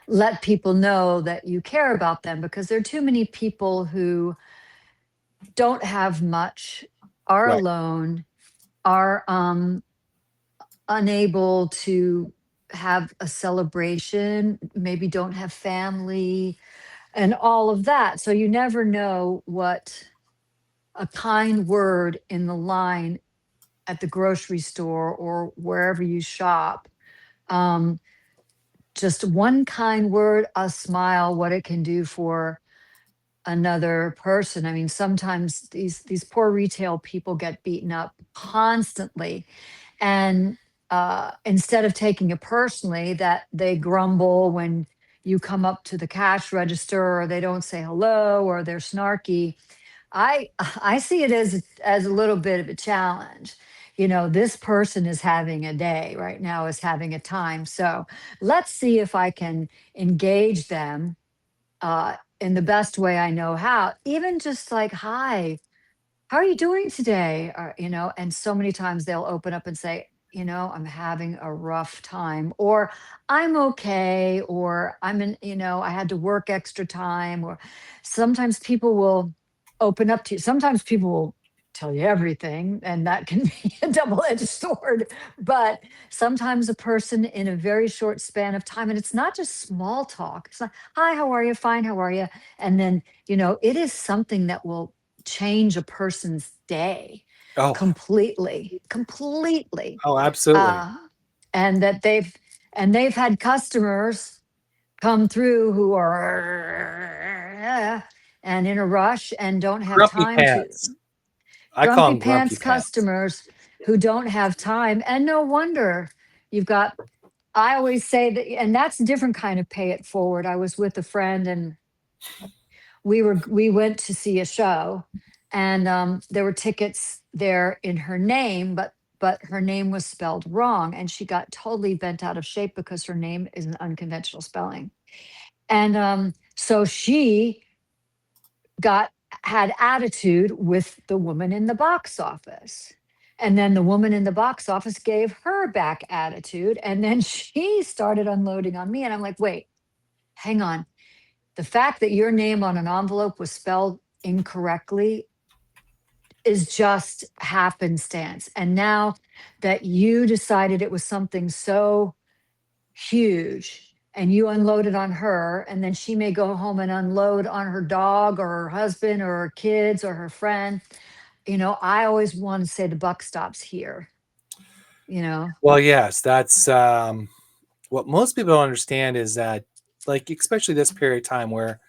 B: let people know that you care about them, because there are too many people who don't have much, are
A: Right.
B: alone, are unable to have a celebration, maybe don't have family, and all of that. So you never know what a kind word in the line at the grocery store or wherever you shop, um, just one kind word, a smile, what it can do for another person. I mean, sometimes these poor retail people get beaten up constantly, and instead of taking it personally that they grumble when you come up to the cash register, or they don't say hello, or they're snarky, I see it as a little bit of a challenge. This person is having a day right now, is having a time. So let's see if I can engage them in the best way I know how. Even just like, hi, how are you doing today? And so many times they'll open up and say, I'm having a rough time, or I'm okay, or I had to work extra time, or sometimes people will open up to you. Sometimes people will tell you everything, and that can be a double-edged sword. But sometimes a person in a very short span of time, and it's not just small talk. It's like, hi, how are you? Fine, how are you? And then, it is something that will change a person's day
A: Oh,
B: completely.
A: oh, absolutely.
B: Uh, and they've had customers come through who are and in a rush and don't have
A: Grumpy
B: time to,
A: pants. I call
B: grumpy
A: them grumpy
B: pants
A: pants.
B: customers who don't have time. And no wonder you've got, I always say that, and that's a different kind of pay it forward. I was with a friend, and we went to see a show, and there were tickets there in her name, but her name was spelled wrong, and she got totally bent out of shape because her name is an unconventional spelling. And so she got had attitude with the woman in the box office, and then the woman in the box office gave her back attitude, and then she started unloading on me, and I'm like, wait, hang on. The fact that your name on an envelope was spelled incorrectly is just happenstance. And now that you decided it was something so huge, and you unloaded on her, and then she may go home and unload on her dog or her husband or her kids or her friend. I always want to say the buck stops here, you know?
A: Well, yes, that's what most people don't understand is that, like, especially this period of time where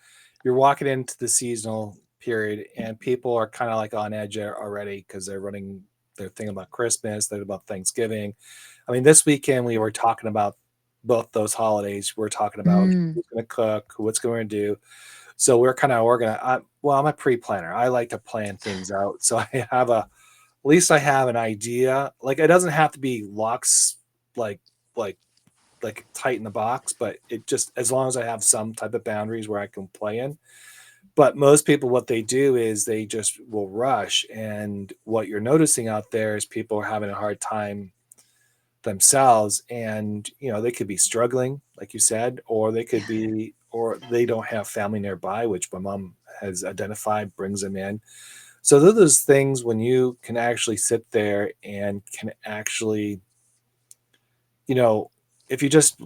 A: you're walking into the seasonal period and people are kind of like on edge already because they're thinking about Christmas, they're about Thanksgiving. I mean, this weekend we were talking about both those holidays. We're talking about
B: Mm.
A: who's going to cook, what's going to do. So we're kind of organized. Well, I'm a pre-planner. I like to plan things out. So I have at least I have an idea. Like it doesn't have to be locks, like like tight in the box, but it just as long as I have some type of boundaries where I can play in. But most people, what they do is they just will rush, and what you're noticing out there is people are having a hard time themselves, and they could be struggling, like you said, or they don't have family nearby, which my mom has identified brings them in. So those things when you can actually sit there and can actually, you know, if you just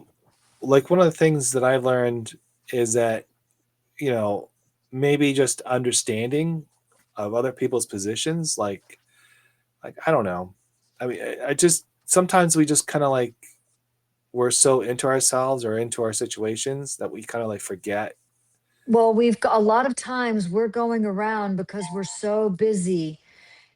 A: like one of the things that I learned is that, you know, maybe just understanding of other people's positions, like I don't know. I mean, I just sometimes we just kind of like we're so into ourselves or into our situations that we kind of like forget.
B: Well, we've got a lot of times we're going around because we're so busy.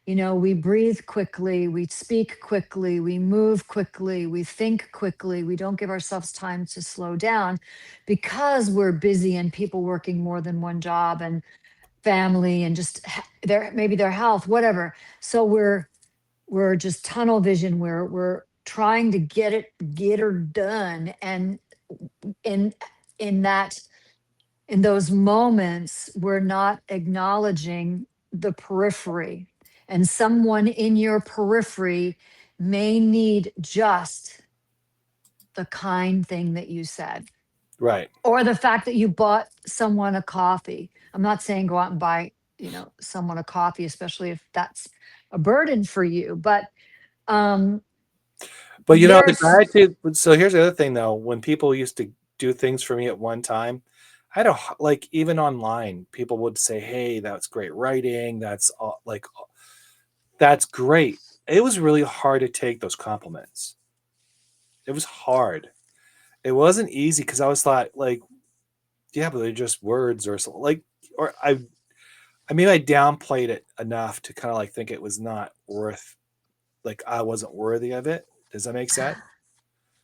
B: We breathe quickly, we speak quickly, we move quickly, we think quickly. We don't give ourselves time to slow down because we're busy, and people working more than one job, and family, and just their health, whatever. So we're just tunnel vision. We're trying to get her done. And in in that in those moments, we're not acknowledging the periphery. and someone in your periphery may need just the kind thing that you said,
A: Right.
B: or the fact that you bought someone a coffee. I'm not saying go out and buy, someone a coffee, especially if that's a burden for you. But um,
A: But the
B: there's
A: gratitude. So here's the other thing, though. When people used to do things for me at one time, I had like even online, people would say, "Hey, that's great writing. That's great." It was really hard to take those compliments. It was hard. It wasn't easy because I was thought like, yeah, but they're just words or something. Like, or I mean, I downplayed it enough to kind of like think it was not worth. Like, I wasn't worthy of it. Does that make sense?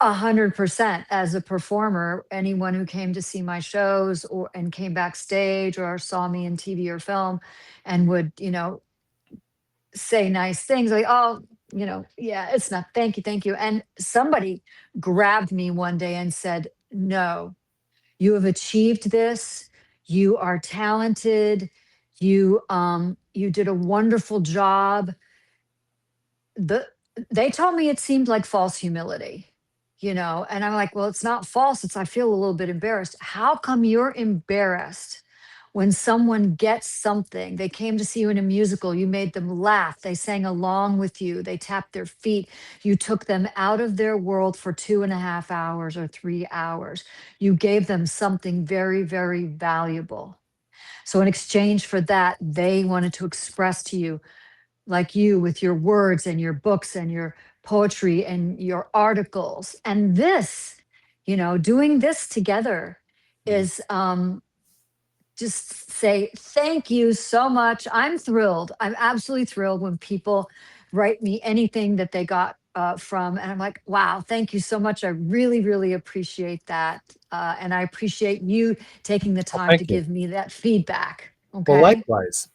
B: 100% as a performer. Anyone who came to see my shows or and came backstage or saw me in TV or film and would, say nice things like, oh, yeah, it's not, thank you, thank you. And somebody grabbed me one day and said, no, you have achieved this. You are talented. You did a wonderful job. the they told me it seemed like false humility, and I'm like, well, it's not false. It's I feel a little bit embarrassed. How come you're embarrassed when someone gets something? They came to see you in a musical, you made them laugh, they sang along with you, they tapped their feet, you took them out of their world for 2.5 hours or 3 hours. You gave them something very, very valuable. So in exchange for that, they wanted to express to you, like you with your words and your books and your poetry and your articles. And this, doing this together
A: Mhm.
B: is just say thank you so much. I'm thrilled. I'm absolutely thrilled when people write me anything that they got from, and I'm like, wow, thank you so much. I really, really appreciate that. And I appreciate you taking the
A: Well,
B: time
A: thank
B: to
A: you.
B: give me that feedback.
A: Well,
B: Okay.
A: likewise.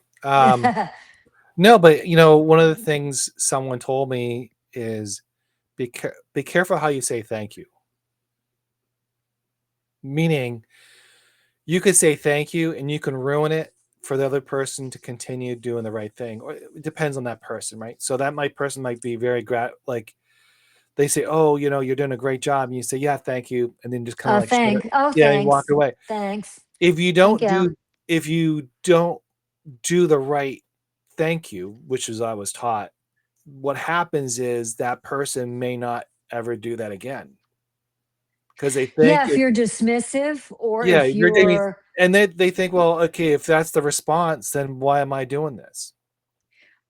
A: No, but one of the things someone told me is be careful how you say thank you. Meaning, you could say thank you and you can ruin it for the other person to continue doing the right thing. Or it depends on that person, right? So that person might be very like they say, "Oh, you're doing a great job," and you say, "Yeah, thank you," and then just kind of like shut it.
B: Oh,
A: Yeah, and walk
B: thanks.
A: away.
B: Thanks.
A: If you
B: Thank
A: don't
B: you.
A: do if you don't do the right thank you, which is I was taught, what happens is that person may not ever do that again because they think
B: Yeah, if you're dismissive or
A: yeah,
B: if
A: you're dating,
B: you're,
A: and they think, well, okay, if that's the response, then why am I doing this?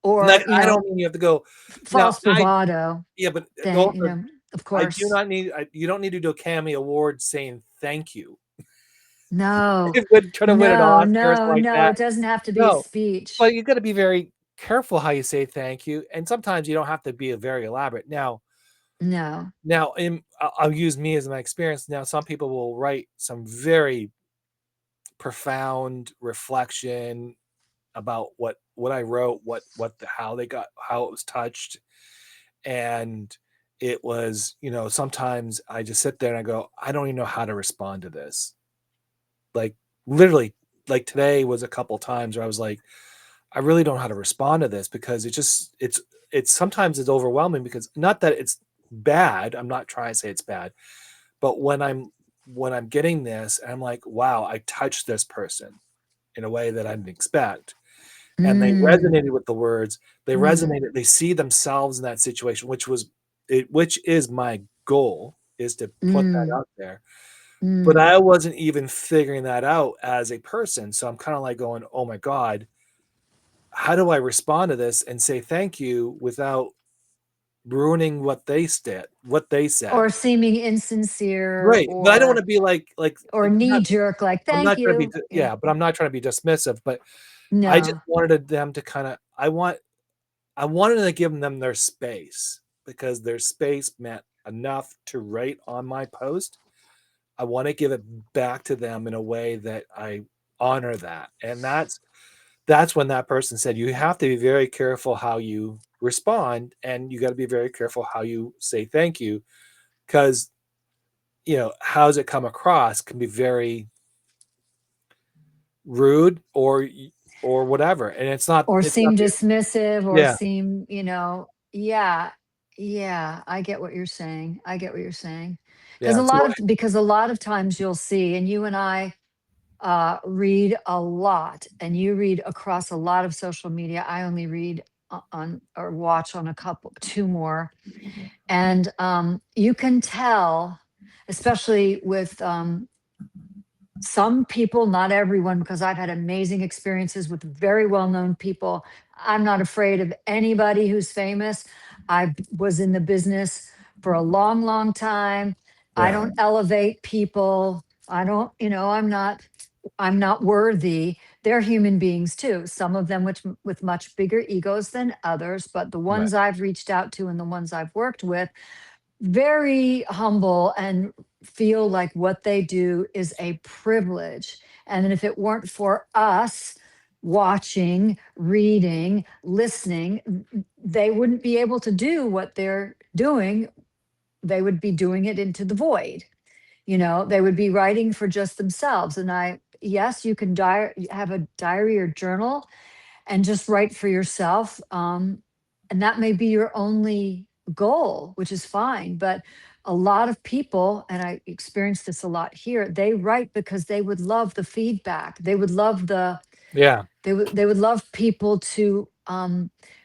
A: And
B: or,
A: I don't mean you have to go now.
B: false bravado,
A: Yeah, but
B: then,
A: also
B: of
A: I do
B: course.
A: not need. You don't need to do a Academy Award saying thank you.
B: No,
A: Trying to win an
B: no,
A: Oscar or something
B: no,
A: like
B: no.
A: that.
B: It doesn't have to be a
A: No, but
B: speech.
A: you got to be very careful how you say thank you, and sometimes you don't have to be a very elaborate.
B: No.
A: I'll use me as my experience. Now, some people will write some very profound reflection about what I wrote, how they got how it was touched, and it was sometimes I just sit there and I go, I don't even know how to respond to this. Like literally, like today was a couple times where I was like, I really don't know how to respond to this because it's sometimes it's overwhelming because not that it's bad. I'm not trying to say it's bad, but when I'm getting this, and I'm like, wow, I touched this person in a way that I didn't expect. And they
B: Mm,
A: resonated with the words. They
B: mm,
A: resonated. They see themselves in that situation, which is my goal, is to put that
B: mm,
A: out there. But
B: mm.
A: I wasn't even figuring that out as a person. So I'm kind of like going, oh my God, how do I respond to this and say thank you without ruining what they said?
B: Or seeming insincere
A: Right. But I don't want
B: or
A: to be
B: or
A: not,
B: knee jerk, like,
A: I'm
B: thank
A: not trying to be,
B: you. Yeah.
A: yeah, but I'm not trying to be dismissive. But I just
B: No.
A: wanted them to kind of, I wanted to give them their space because their space meant enough to write on my post. I want to give it back to them in a way that I honor that. And that's when that person said, you have to be very careful how you respond and you got to be very careful how you say thank you because how does it come across can be very rude or or whatever. And it's not,
B: or
A: it's not,
B: seem dismissive or
A: yeah,
B: seem, yeah, yeah, I get what you're saying. I get what you're saying. Because
A: yeah. So
B: because a lot of times you'll see, and you and I read a lot, and you read across a lot of social media. I only read on or watch on a couple, two more. And you can tell, especially with some people, not everyone, because I've had amazing experiences with very well known people. I'm not afraid of anybody who's famous. I was in the business for a long, long time. I
A: yeah,
B: don't elevate people. I don't, I'm not worthy. They're human beings too. Some of them with much bigger egos than others, but the
A: right,
B: ones I've reached out to and the ones I've worked with, very humble and feel like what they do is a privilege. And if it weren't for us watching, reading, listening, they wouldn't be able to do what they're doing. They would be doing it into the void. They would be writing for just themselves. And yes, you can have a diary or journal and just write for yourself. And that may be your only goal, which is fine. But a lot of people, and I experience this a lot here, they write because they would love the feedback. They would love
A: yeah.
B: they would love people to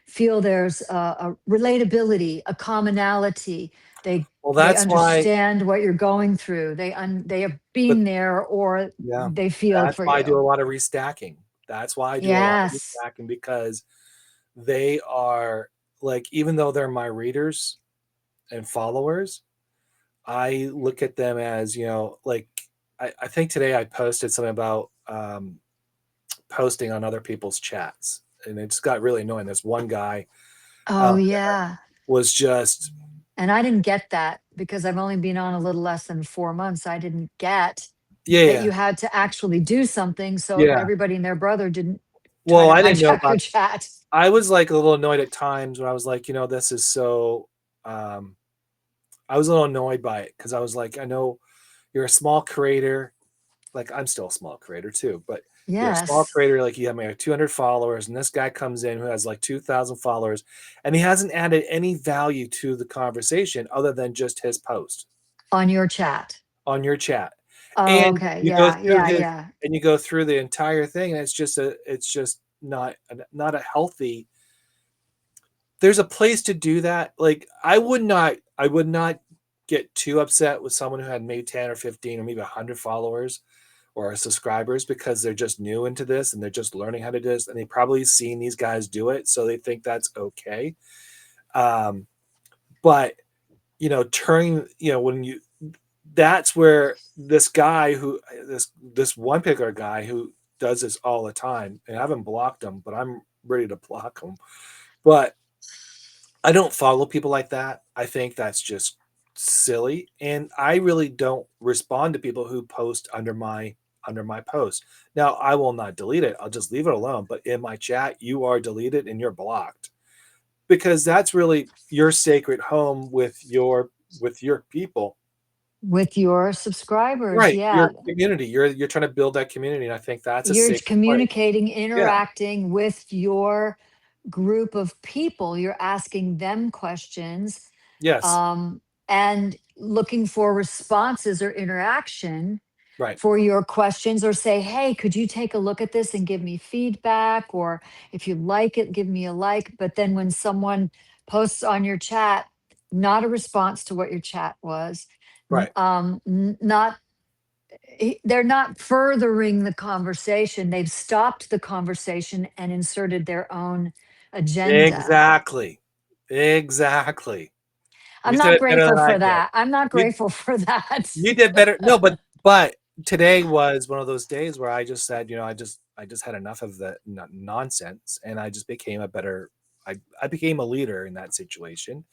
B: feel there's a relatability, a commonality.
A: Well,
B: They
A: that's why,
B: understand what you're going through. They have
A: but
B: been there, or
A: yeah,
B: they feel
A: that's
B: for
A: why I do
B: you.
A: a lot of restacking. That's why I do a lot of
B: Yes.
A: restacking, because they are like, even though they're my readers and followers, I look at them as, like, I think today I posted something about posting on other people's chats, and it just got really annoying. This one guy
B: Oh,
A: uh,
B: yeah.
A: was just,
B: And I didn't get that because I've only been on a little less than 4 months. I didn't get
A: yeah,
B: that
A: yeah,
B: you had to actually do something so
A: yeah.
B: everybody and their brother didn't try
A: Well,
B: to
A: I didn't know
B: hijack your
A: about.
B: chat.
A: I was like a little annoyed at times when I was like, this is so. Um, I was a little annoyed by it because I was like, I know you're a small creator. Like, I'm still a small creator too, but you're a small
B: Yes.
A: creator. Like, you have maybe 200 followers, and this guy comes in who has like 2,000 followers, and he hasn't added any value to the conversation other than just his post
B: On your chat.
A: on your chat.
B: Oh,
A: And
B: okay.
A: you go
B: Yeah.
A: through
B: Yeah.
A: his,
B: Yeah.
A: and you go through the entire thing, and it's just not a healthy. There's a place to do that. Like, I would not get too upset with someone who had maybe 10 or 15 or maybe 100 followers or subscribers, because they're just new into this and they're just learning how to do this, and they probably seen these guys do it, so they think that's okay. Um, but turning, when you that's where this one particular guy who does this all the time, and I haven't blocked him, but I'm ready to block him. But I don't follow people like that. I think that's just silly, and I really don't respond to people who post under my post. Now, I will not delete it. I'll just leave it alone. But in my chat, you are deleted and you're blocked, because that's really your sacred home with your people.
B: With your subscribers.
A: Right. Your
B: Yeah.
A: community. You're trying to build that community, and I think that's a
B: You're
A: sacred place.
B: communicating,
A: Yeah.
B: interacting with your group of people. You're asking them questions,
A: Yes.
B: um, and looking for responses or interaction
A: Right.
B: for your questions, or say, hey, could you take a look at this and give me feedback? Or if you like it, give me a like. But then when someone posts on your chat, not a response to what your chat was,
A: Right.
B: not they're not furthering the conversation. They've stopped the conversation and inserted their own agenda.
A: Exactly. Exactly. You
B: I'm
A: said
B: not
A: it better
B: grateful
A: than I
B: for
A: did.
B: that. I'm not
A: You
B: grateful for that.
A: you did better. No, but today was one of those days where I just said, I just had enough of the nonsense, and I just became a better. I became a leader in that situation,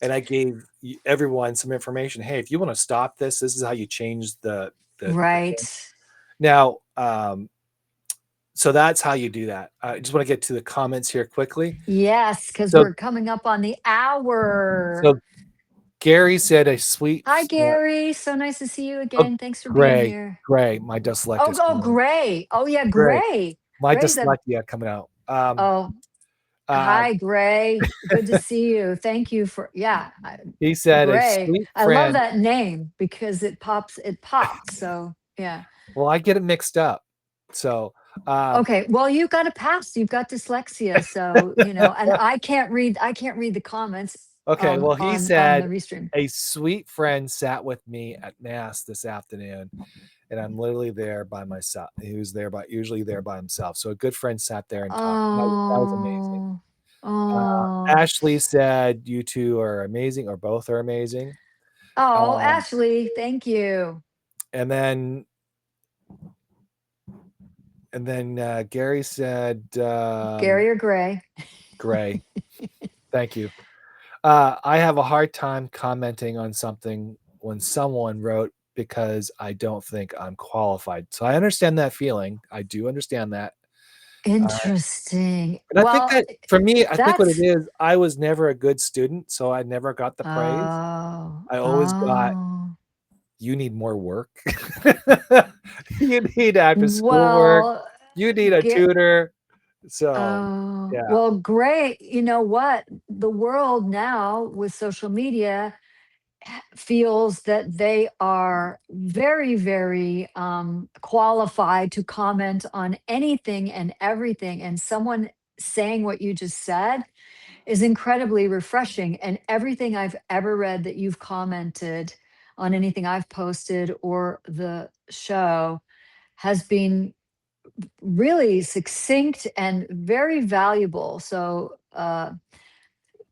A: and I gave everyone some information. Hey, if you want to stop this, this is how you change the
B: Right.
A: thing. Now. So that's how you do that. I just want to get to the comments here quickly.
B: Yes, because
A: So
B: we're coming up on the hour.
A: so Gary said a sweet.
B: Hi, Gary. So nice to see you
A: Oh,
B: again. Thanks for being
A: Gray,
B: here.
A: Gray, my dyslexia.
B: Oh, Gray. Oh, yeah,
A: Gray,
B: Gray.
A: My
B: Gray's a
A: dyslexia coming out.
B: oh,
A: Uh,
B: hi, Gray. Good to see you. Thank you for yeah,
A: he said a
B: Gray.
A: sweet
B: I love
A: friend.
B: that name because it pops. So yeah.
A: Well, I get it mixed up. So, um,
B: Okay. Well, you've got a pass. You've got dyslexia. So, and I can't read the comments
A: okay. Well, he
B: on the
A: said
B: restream.
A: a sweet friend sat with me at mass this afternoon, and I'm literally there by myself. He was there by usually there by himself. So a good friend sat there and talked. That was amazing.
B: Oh, oh,
A: Ashley said you two are amazing, or both are amazing.
B: oh,
A: Um,
B: Ashley, thank you.
A: and then Gary said,
B: Gary or Gray.
A: "Gray, thank you." I have a hard time commenting on something when someone wrote because I don't think I'm qualified. So I understand that feeling. I do understand that. Uh,
B: Interesting.
A: and I think
B: Well,
A: that for me, I think what it
B: that's
A: is, I was never a good student, so I never got the praise.
B: oh,
A: I always got,
B: oh.
A: you need more work. You need after schoolwork.
B: Well,
A: You need a
B: get
A: tutor. So,
B: oh,
A: yeah.
B: well, great. You know what? The world now with social media feels that they are very, very qualified to comment on anything and everything. And someone saying what you just said is incredibly refreshing. And everything I've ever read that you've commented on anything I've posted or the show has been really succinct and very valuable. So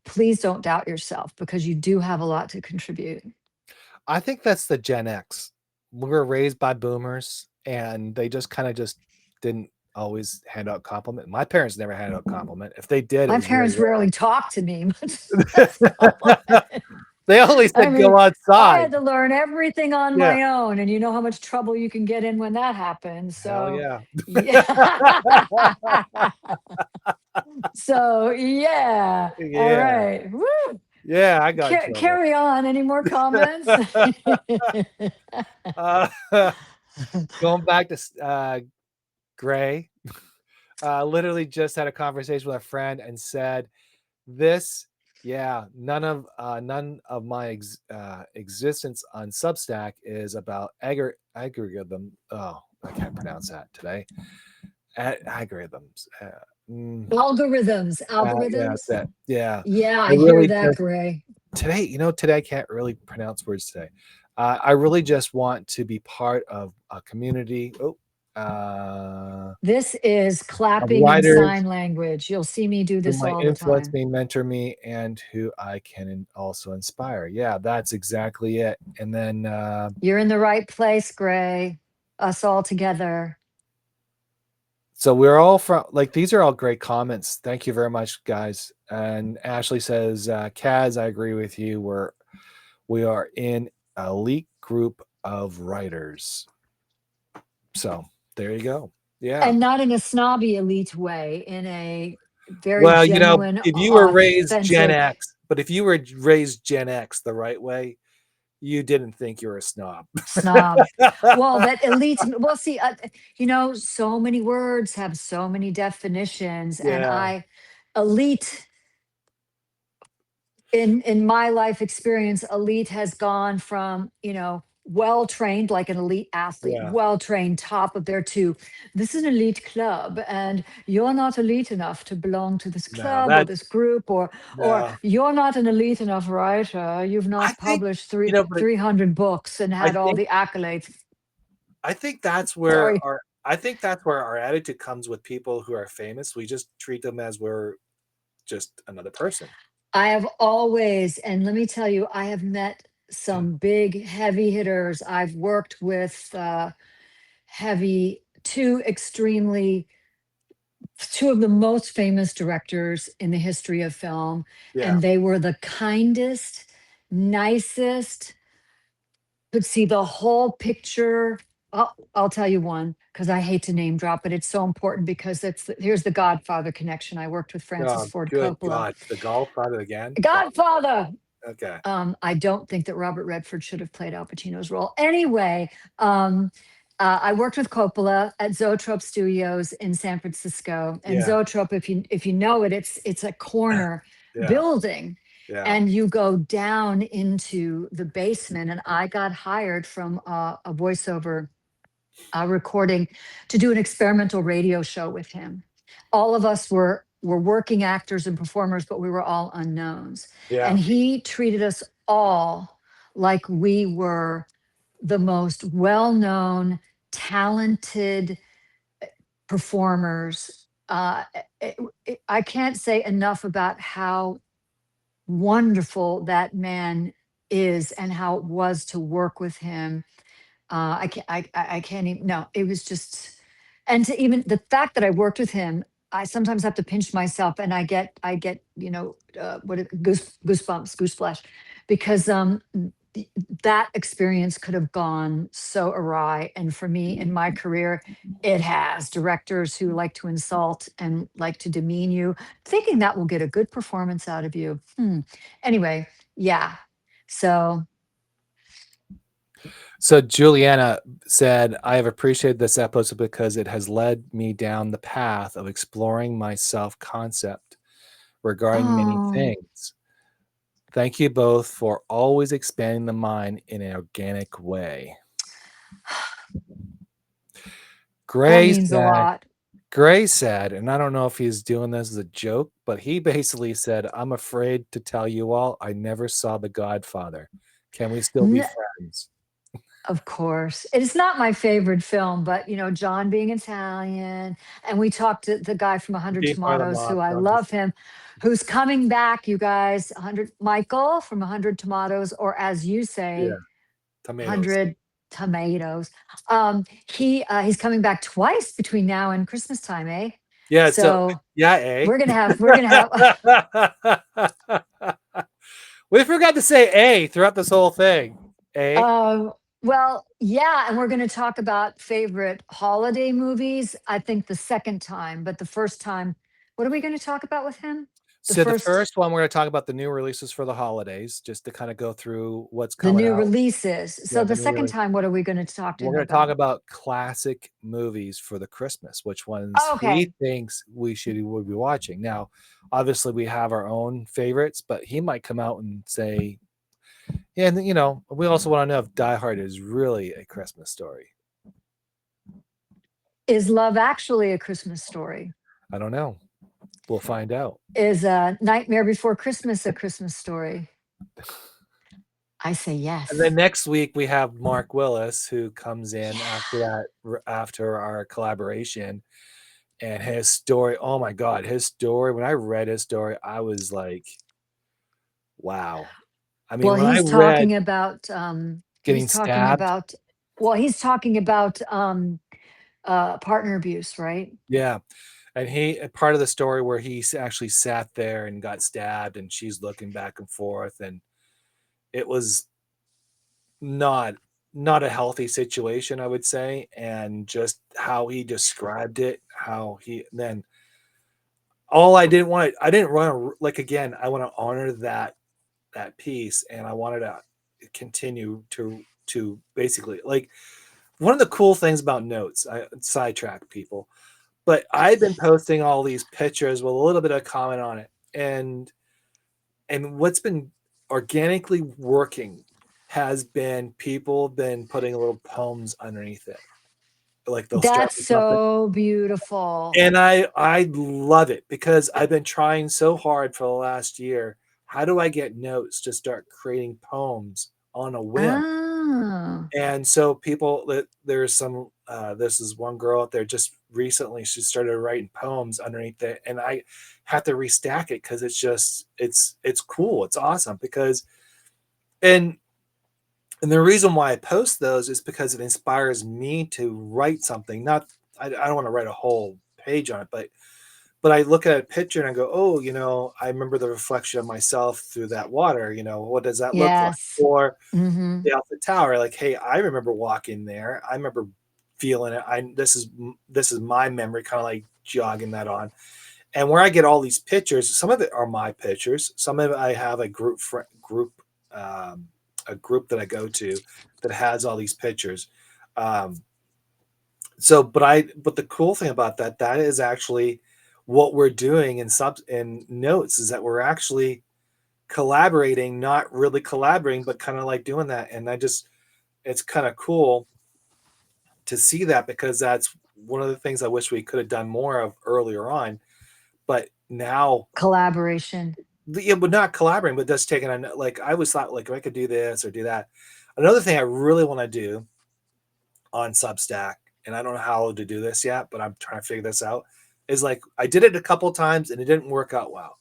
B: please don't doubt yourself because you do have a lot to contribute.
A: I think that's the Gen X. We were raised by boomers and they just kind of just didn't always hand out compliment. My parents never handed out compliment. If they did, it
B: My
A: was very
B: parents rarely
A: rare.
B: talk to me, much less compliment.
A: They only
B: I
A: said
B: mean,
A: go
B: I
A: outside.
B: had to learn everything on
A: Yeah.
B: my own, and you know how much trouble you can get in when that happens.
A: Hell
B: So,
A: yeah.
B: yeah. So, yeah. All
A: Yeah.
B: right. Woo.
A: Yeah, I got in trouble.
B: Carry on. Any more comments?
A: Uh, going back to Gray, literally just had a conversation with a friend and said, "This, yeah, none of my existence on Substack is about algorithm. Oh, I can't pronounce that today. Algorithms.
B: Algorithms.
A: Yeah, that's
B: Algorithms.
A: it. Yeah,
B: Yeah,
A: I
B: I hear
A: really
B: that,
A: just
B: Gray.
A: today. Today I can't really pronounce words today. I really just want to be part of a community. Oh,
B: This is
A: of
B: clapping and
A: writers
B: sign language. You'll see me do
A: who
B: this
A: might
B: all the
A: influence
B: time.
A: me, mentor me, and who I can also inspire. Yeah, that's exactly it. And then,
B: You're in the right place, Gray. Us all together.
A: so we're all from like these are all great comments. Thank you very much, guys. And Ashley says, Kaz, I agree with you. We are in a elite group of writers. So there you go. Yeah.
B: And not in a snobby elite way, in a very
A: Well,
B: genuine,
A: if you were raised Gen
B: authentic
A: X, but if you were raised Gen X the right way, you didn't think you were a snob.
B: snob. Well, that elite, well, see, so many words have so many definitions, and
A: Yeah,
B: elite in my life experience, elite has gone from, well trained, like an elite athlete,
A: yeah.
B: well trained, top of their to this is an elite club, and you're not elite enough to belong to this
A: No,
B: club or this group, or
A: no.
B: you're not an elite enough writer. You've
A: I
B: not
A: think,
B: published
A: but
B: 300 books and
A: I
B: had all
A: think
B: the accolades.
A: I think that's where
B: Sorry.
A: our attitude comes with people who are famous. We just treat them as we're just another person.
B: I have always, and let me tell you, I have met some big heavy hitters. I've worked with two two of the most famous directors in the history of film,
A: Yeah.
B: and they were the kindest, nicest, could see the whole picture. I'll tell you one because I hate to name drop, but it's so important because here's the Godfather connection. I worked with Francis
A: Oh,
B: Ford
A: good
B: Coppola.
A: God. The golf started again. Oh my
B: Godfather.
A: God. Okay.
B: I don't think that Robert Redford should have played Al Pacino's role. Anyway, um, I worked with Coppola at Zoetrope Studios in San Francisco, and
A: Yeah.
B: Zoetrope, if you know it, it's a corner
A: Yeah.
B: building,
A: Yeah.
B: and you go down into the basement. And I got hired from a voiceover recording to do an experimental radio show with him. All of us were working actors and performers, but we were all unknowns,
A: Yeah.
B: and he treated us all like we were the most well-known, talented performers. I can't say enough about how wonderful that man is and how it was to work with him. I can't even. No, it was just, and to even the fact that I worked with him, I sometimes have to pinch myself, and I get goosebumps, gooseflesh, because that experience could have gone so awry. And for me in my career, it has. Directors who like to insult and like to demean you, thinking that will get a good performance out of you. Anyway, yeah. So,
A: So Juliana said, I have appreciated this episode because it has led me down the path of exploring my self concept regarding many
B: oh,
A: things. Thank you both for always expanding the mind in an organic way.
B: that
A: Gray
B: means a
A: said,
B: lot.
A: Gray said, and I don't know if he's doing this as a joke, but he basically said, I'm afraid to tell you all I never saw The Godfather. Can we still be
B: N-
A: friends?
B: Of course. It's not my favorite film, but John being Italian, and we talked to the guy from 100
A: Being part of the
B: Tomatoes,
A: mob.
B: who I
A: No, I'm just
B: love him, who's coming back, you guys, 100 Michael from 100 Tomatoes, or as you
A: yeah,
B: say,
A: tomatoes.
B: 100 Tomatoes. He's coming back twice between now and Christmas time, eh?
A: Yeah, so
B: So
A: yeah, eh?
B: we're gonna have
A: We forgot to say A throughout this whole thing. A.
B: well, yeah, and we're going to talk about favorite holiday movies. I think the second time, but the first time, what are we going to talk about with him? The
A: So the
B: first,
A: first one, we're gonna talk about the new releases for the holidays, just to kind of go through what's
B: the
A: coming
B: new
A: out.
B: releases.
A: Yeah,
B: So
A: the
B: the
A: new
B: second
A: release.
B: time, what are we going to talk to
A: We're
B: him
A: gonna talk
B: about?
A: about classic movies for the Christmas, which ones he
B: Okay,
A: thinks would be watching. Now, obviously, we have our own favorites, but he might come out and say, yeah, and we also want to know if Die Hard is really a Christmas story.
B: is Love Actually a Christmas Story?
A: I don't know. We'll find out.
B: Is Nightmare Before Christmas a Christmas story? I say
A: And then
B: yes.
A: next week we have Mark Willis, who comes in after
B: Yeah.
A: that, after our collaboration, and his story. Oh my God, his story. When I read his story, I was like, wow. I mean,
B: Well,
A: when I read
B: he's
A: getting
B: talking
A: stabbed,
B: about he's talking about partner abuse, right?
A: yeah, and he part of the story where he actually sat there and got stabbed, and she's looking back and forth, and it was not not a healthy situation, I would say, and just how he described it, how he then all I didn't want to, like, again, I want to honor that piece, and I wanted to continue to basically, like, one of the cool things about notes, I sidetrack people, but I've been posting all these pictures with a little bit of comment on it, and what's been organically working has been people been putting little poems underneath it. Like, they'll start
B: That's
A: with something,
B: so beautiful.
A: and I love it because I've been trying so hard for the last year. How do I get notes to start creating poems on a whim?
B: Oh,
A: And so people that there's some this is one girl out there just recently, she started writing poems underneath it, and I have to restack it because it's just it's cool. It's awesome because and and the reason why I post those is because it inspires me to write something. Not I don't want to write a whole page on it, but I look at a picture and I go, oh, I remember the reflection of myself through that water. What does that look like?
B: yes.
A: Or
B: Hmm.
A: the Alpha Tower, like, hey, I remember walking there. I remember feeling it. This is my memory, kind of like jogging that on. And where I get all these pictures, some of it are my pictures. Some of it I have a um, a group that I go to that has all these pictures. Um, So, but the cool thing about that, that is actually what we're doing in notes, is that we're actually collaborating, not really collaborating, but kind of like doing that. And it's kind of cool to see that, because that's one of the things I wish we could have done more of earlier on. But now,
B: Collaboration.
A: yeah, but not collaborating, but just taking on, like, I always thought, like, if I could do this or do that. Another thing I really want to do on Substack, and I don't know how to do this yet, but I'm trying to figure this out, is like I did it a couple times and it didn't work out well.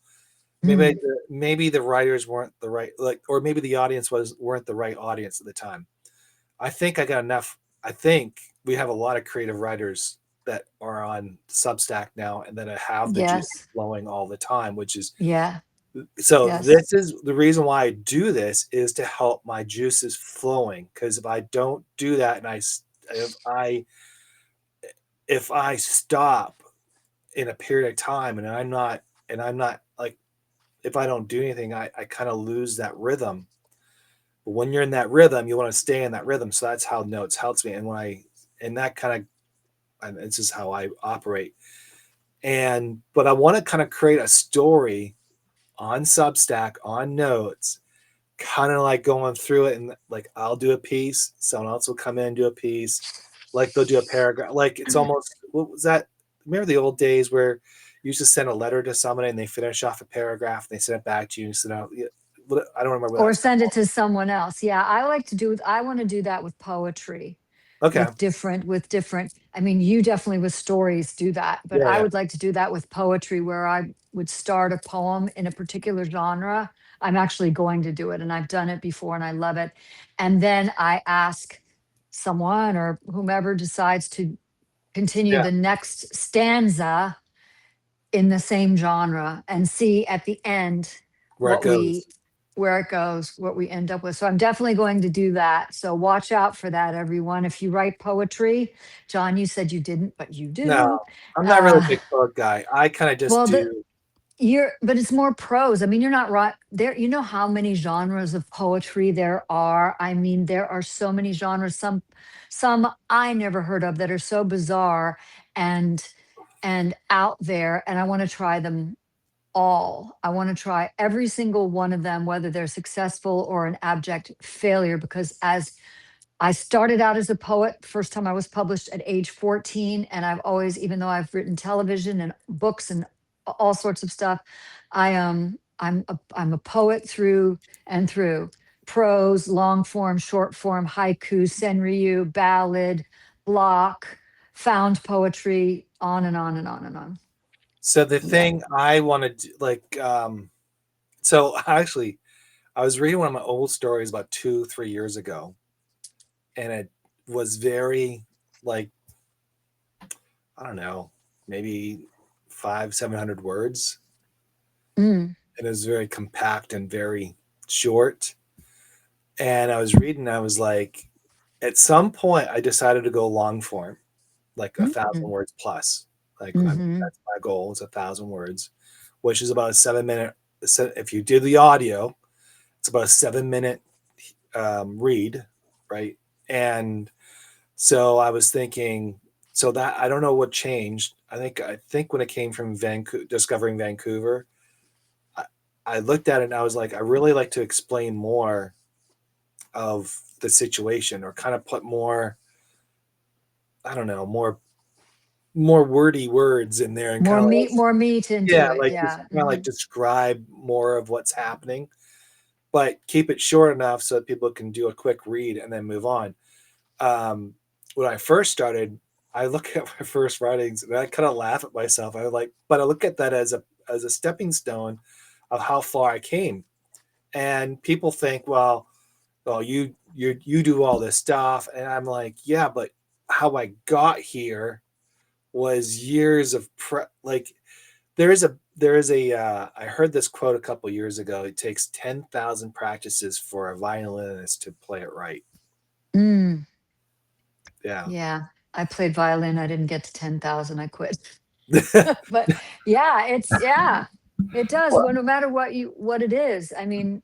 B: Mm,
A: Maybe the writers weren't the right, like, or maybe the audience weren't the right audience at the time. I think I got enough. I think we have a lot of creative writers that are on Substack now and that have the juice
B: yes.
A: flowing all the time, which is,
B: Yeah.
A: so
B: Yes.
A: this is the reason why I do this, is to help my juices flowing. Because if I don't do that, and if I if I stop in a period of time, and I'm not like, if I don't do anything, I kind of lose that rhythm. But when you're in that rhythm, you want to stay in that rhythm. So that's how notes helps me. And and that kind of, and it's just how I operate. But I want to kind of create a story on Substack, on notes, kind of like going through it. And like, I'll do a piece, someone else will come in and do a piece. Like, they'll do a paragraph. Like, it's almost, what was that? Remember the old days where you used to send a letter to somebody and they finish off a paragraph and they send it back to you and send out. I don't remember what
B: Or
A: that's
B: send it
A: called.
B: to someone else. Yeah, I want to do that with poetry,
A: Okay.
B: with different, I mean, you definitely with stories do that, but
A: Yeah.
B: I
A: Yeah.
B: would like to do that with poetry, where I would start a poem in a particular genre. I'm actually going to do it, and I've done it before and I love it. And then I ask someone or whomever decides to continue
A: Yeah.
B: the next stanza in the same genre, and see at the end
A: Where it
B: what we
A: goes.
B: where it goes, what we end up with. So I'm definitely going to do that. So watch out for that, everyone. If you write poetry, John, you said you didn't, but you
A: No,
B: do.
A: I'm not really a
B: Uh,
A: big poet guy. I kind of just
B: well,
A: do.
B: but it's more prose. I mean, you're not right there. You know how many genres of poetry there are. I mean, there are so many genres. Some I never heard of that are so bizarre and out there. And I want to try them all. I want to try every single one of them, whether they're successful or an abject failure. Because as I started out as a poet, first time I was published at age 14, and I've always, even though I've written television and books and all sorts of stuff, I'm a poet through and through. Prose, long form, short form, haiku, senryu, ballad, block, found poetry, on and on and on and on.
A: So the
B: Yeah.
A: thing I want to do, like, so actually, I was reading one of my old stories about 2, 3 years ago, and it was very, like, I don't know, maybe 500, 700 words,
B: Mm,
A: and it was very compact and very short. And I was reading, I was like, at some point, I decided to go long form, like a thousand
B: mm,
A: words plus. Like,
B: mhm.
A: that's my goal, is 1,000 words, which is about a 7 minute. If you did the audio, it's about a 7 minute read, right? And so I was thinking, so that I don't know what changed. I think when it came from Vancouver, discovering Vancouver, I, I looked at it and I was like, I really like to explain more of the situation, or kind of put more, I don't know, more wordy words in there, and kind of like,
B: More meat into
A: yeah,
B: it.
A: like just
B: Yeah.
A: kind of like describe more of what's happening, but keep it short enough so that people can do a quick read and then move on. um, when I first started, I look at my first writings and I kind of laugh at myself. I like, but I look at that as a stepping stone of how far I came. And people think, well, you do all this stuff, and I'm like, yeah, but how I got here was years of like, there is a I heard this quote a couple years ago. It takes 10,000 practices for a violinist to play it right.
B: Mm,
A: Yeah.
B: yeah. I played violin. I didn't get to 10,000. I quit. But yeah, it does.
A: Well,
B: Well, no matter what it is. I mean,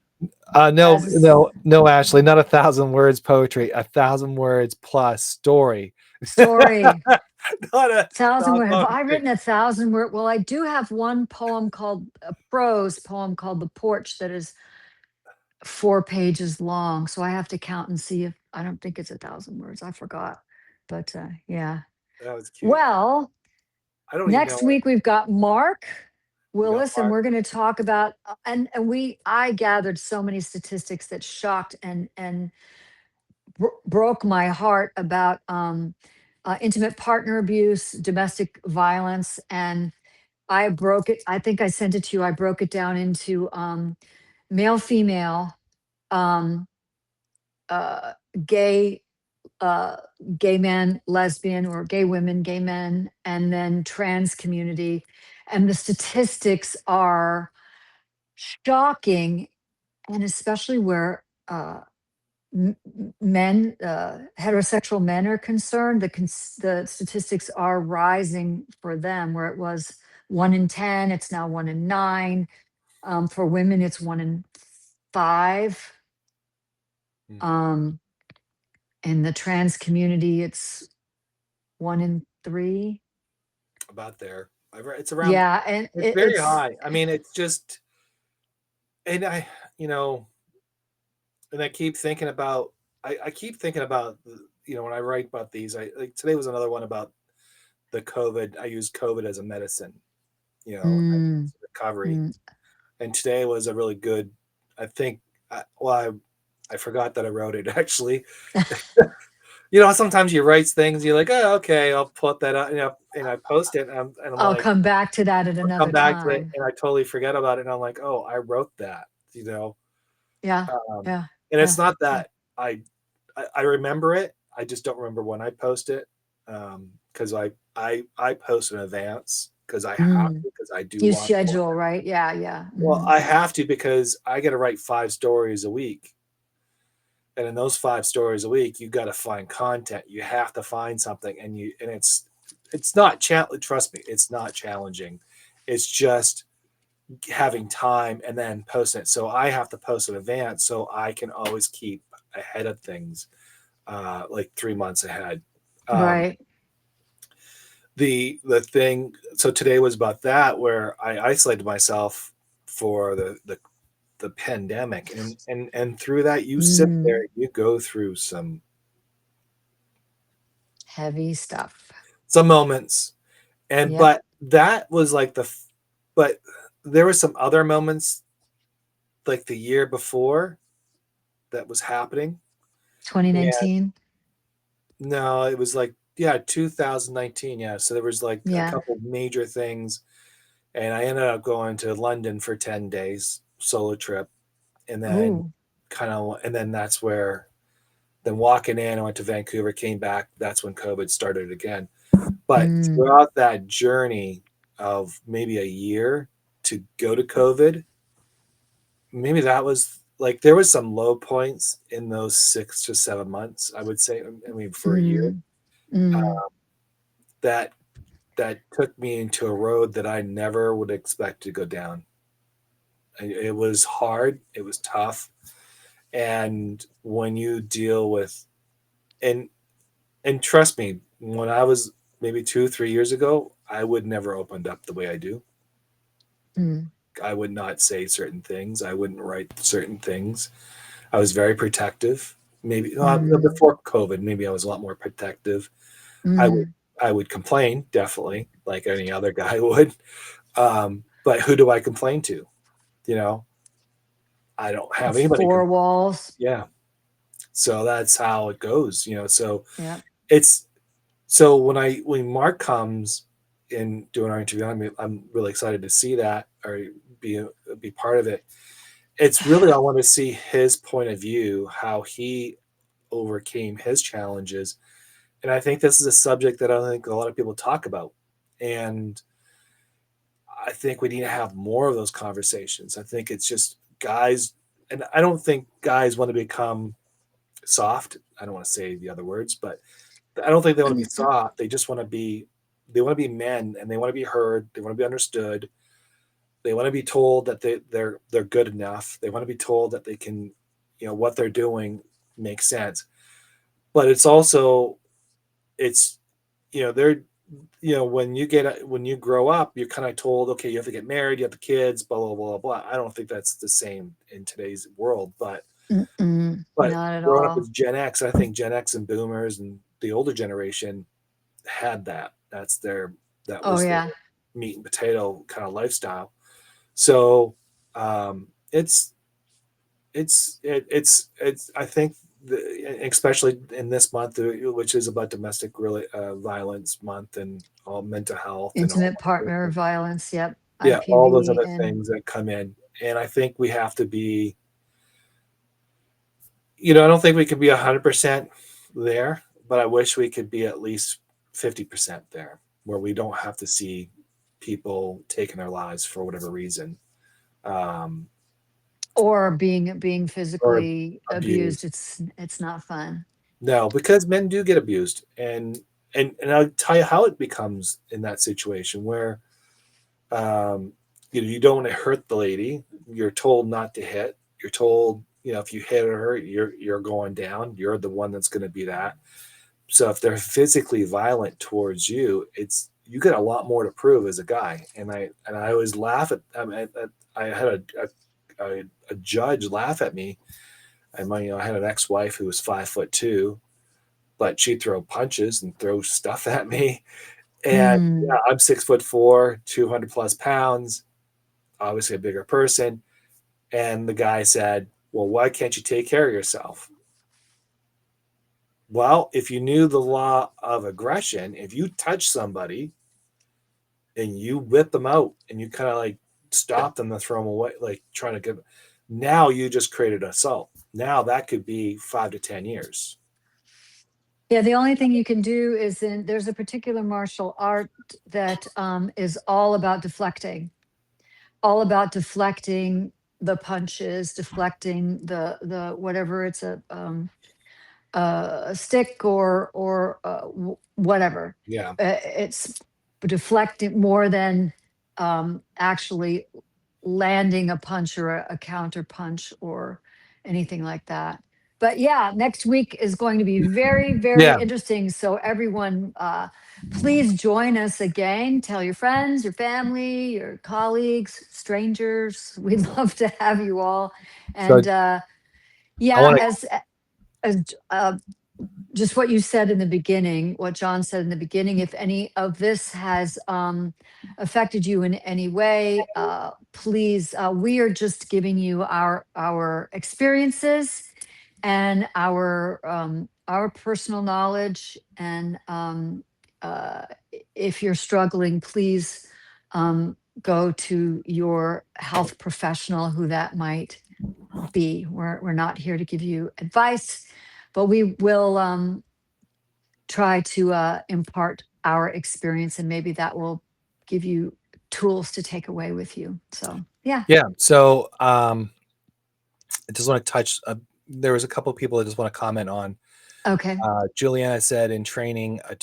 A: No,
B: As
A: no, no, Ashley, not 1,000 words poetry, 1,000 words plus story.
B: story.
A: Not a
B: Thousand
A: not
B: word. Have I
A: poetry.
B: written 1,000 word? Well, I do have one poem called a prose poem called The Porch that is 4 pages long. So I have to count and see if I don't think it's 1,000 words. I forgot. But yeah.
A: That was cute.
B: Well,
A: I don't even know
B: next
A: what
B: week we've got Mark
A: we got.
B: Willis, and we're going to talk about and I gathered so many statistics that shocked and broke my heart about intimate partner abuse, domestic violence, and I broke it. I think I sent it to you. I broke it down into male, female, um, uh, gay, uh, gay man, lesbian, or gay women, gay men, and then trans community. And the statistics are shocking, and especially where men, heterosexual men are concerned, the statistics are rising for them, where it was 1 in 10, it's now 1 in 9. For women, it's 1 in 5.
A: Hmm.
B: Um, in the trans community, it's 1 in 3.
A: About there. It's around.
B: Yeah, and
A: It's very
B: it's
A: high. I mean, it's just, and you know, and I keep thinking about. I keep thinking about, when I write about these. I like today was another one about the COVID. I use COVID as a medicine.
B: mm,
A: Recovery.
B: mm.
A: And today was a really good. I think. I forgot that I wrote it actually. Sometimes you write things, you're like, oh, okay, I'll put that out, and I post it, and I'm
B: I'll
A: like,
B: come back to that at
A: I'll come
B: another
A: back to it,
B: time.
A: and I totally forget about it, and I'm like, oh, I wrote that, you know.
B: Yeah,
A: Um,
B: yeah,
A: and it's
B: yeah.
A: not that I remember it, I just don't remember when I post it, because I post in advance because I have
B: Mm.
A: to, because I do
B: You
A: want more.
B: schedule, right? Yeah, yeah.
A: Well,
B: Mhm.
A: I have to because I got to write 5 stories a week. And in those 5 stories a week, you got to find content. You have to find something, and it's not trust me, it's not challenging. It's just having time and then posting it. So I have to post in advance so I can always keep ahead of things, like 3 months ahead. Um,
B: Right.
A: the thing. So today was about that, where I isolated myself for the pandemic, and through that you sit
B: Mm.
A: there, you go through
B: Heavy stuff.
A: some moments, and
B: Yep.
A: but that was like but there were some other moments like the year before that was happening. And
B: 2019.
A: no, it was like, yeah, 2019, yeah, so there was like a
B: Yeah.
A: couple major things, and I ended up going to London for 10 days solo trip, and then
B: Ooh.
A: that's where, then walking in, I went to Vancouver, came back, that's when COVID started again. But
B: Mm.
A: throughout that journey of maybe a year to go to COVID, maybe that was like there was some low points in those 6 to 7 months, I would say. I mean, for a year,
B: Mm. Mm.
A: that that took me into a road that I never would expect to go down. It was hard, it was tough, and when you deal with, and and trust me, when I was maybe 2 3 years ago, I would never opened up the way I do.
B: Mm.
A: I would not say certain things. I wouldn't write certain things. I was very protective. Maybe
B: Mm.
A: before COVID, maybe I was a lot more protective. I would
B: Mm.
A: I would complain, definitely, like any other guy would. But who do I complain to? You know, I don't have
B: It's
A: anybody.
B: four walls.
A: Yeah. So that's how it goes. So
B: Yeah.
A: it's so when Mark comes in doing our interview, I'm really excited to see that, or be be part of it. It's really, I want to see his point of view, how he overcame his challenges. And I think this is a subject that I don't think a lot of people talk about. And I think we need to have more of those conversations. I think it's just guys, and I don't think guys want to become soft. I don't want to say the other words, but I don't think they want to be soft. They just want to be, they want to be men, and they want to be heard. They want to be understood. They want to be told that they're good enough. They want to be told that they can, what they're doing makes sense. But it's also, it's, they're, when you grow up, you're kind of told, okay, you have to get married, you have the kids, blah blah blah blah. I don't think that's the same in today's world, but
B: Not at
A: growing up
B: all.
A: as Gen X, I think Gen X and Boomers and the older generation had that. That
B: Oh
A: was their
B: yeah.
A: meat and potato kind of lifestyle. So it's it's I think especially in this month, which is about domestic violence month and all mental health and all
B: Intimate partner violence. Yep.
A: yeah, all those
B: IPV
A: other
B: and
A: things that come in. And I think we have to be, I don't think we could be 100% there, but I wish we could be at least 50% there, where we don't have to see people taking their lives for whatever reason, um,
B: or being
A: or
B: physically abused.
A: abused.
B: It's not fun.
A: No, because men do get abused, and I'll tell you how it becomes in that situation where um, you don't want to hurt the lady. You're told not to hit. You're told, if you hit her, you're going down. You're the one that's going to be that. So if they're physically violent towards you, it's you get a lot more to prove as a guy. And I always laugh at. I had a judge laugh at me. I had an ex-wife who was 5'2", but she'd throw punches and throw stuff at me. And yeah,
B: Mm.
A: I'm 6'4", 200 plus pounds, obviously a bigger person. And the guy said, "Well, why can't you take care of yourself?" Well, if you knew the law of aggression, if you touch somebody and you whip them out and you kind of like stop them to throw them away, like trying to give, now you just created assault. Now that could be 5 to 10 years.
B: Yeah, the only thing you can do is there's a particular martial art that is all about deflecting the punches, deflecting the whatever it's a stick or whatever.
A: Yeah.
B: It's deflecting more than actually landing a punch or a counter punch or anything like that. But yeah, next week is going to be very, very
A: Yeah.
B: interesting. So everyone, please join us again. Tell your friends, your family, your colleagues, strangers. We'd love to have you all.
A: So
B: And
A: I
B: yeah,
A: want to,
B: as just what you said in the beginning, what John said in the beginning, if any of this has affected you in any way, please, we are just giving you our experiences and our personal knowledge. And if you're struggling, please go to your health professional, who that might be. We're not here to give you advice, but we will try to impart our experience, and maybe that will give you tools to take away with you. So yeah.
A: yeah. So I just want to touch. There was a couple of people I just want to comment on.
B: Okay.
A: Juliana said in training, I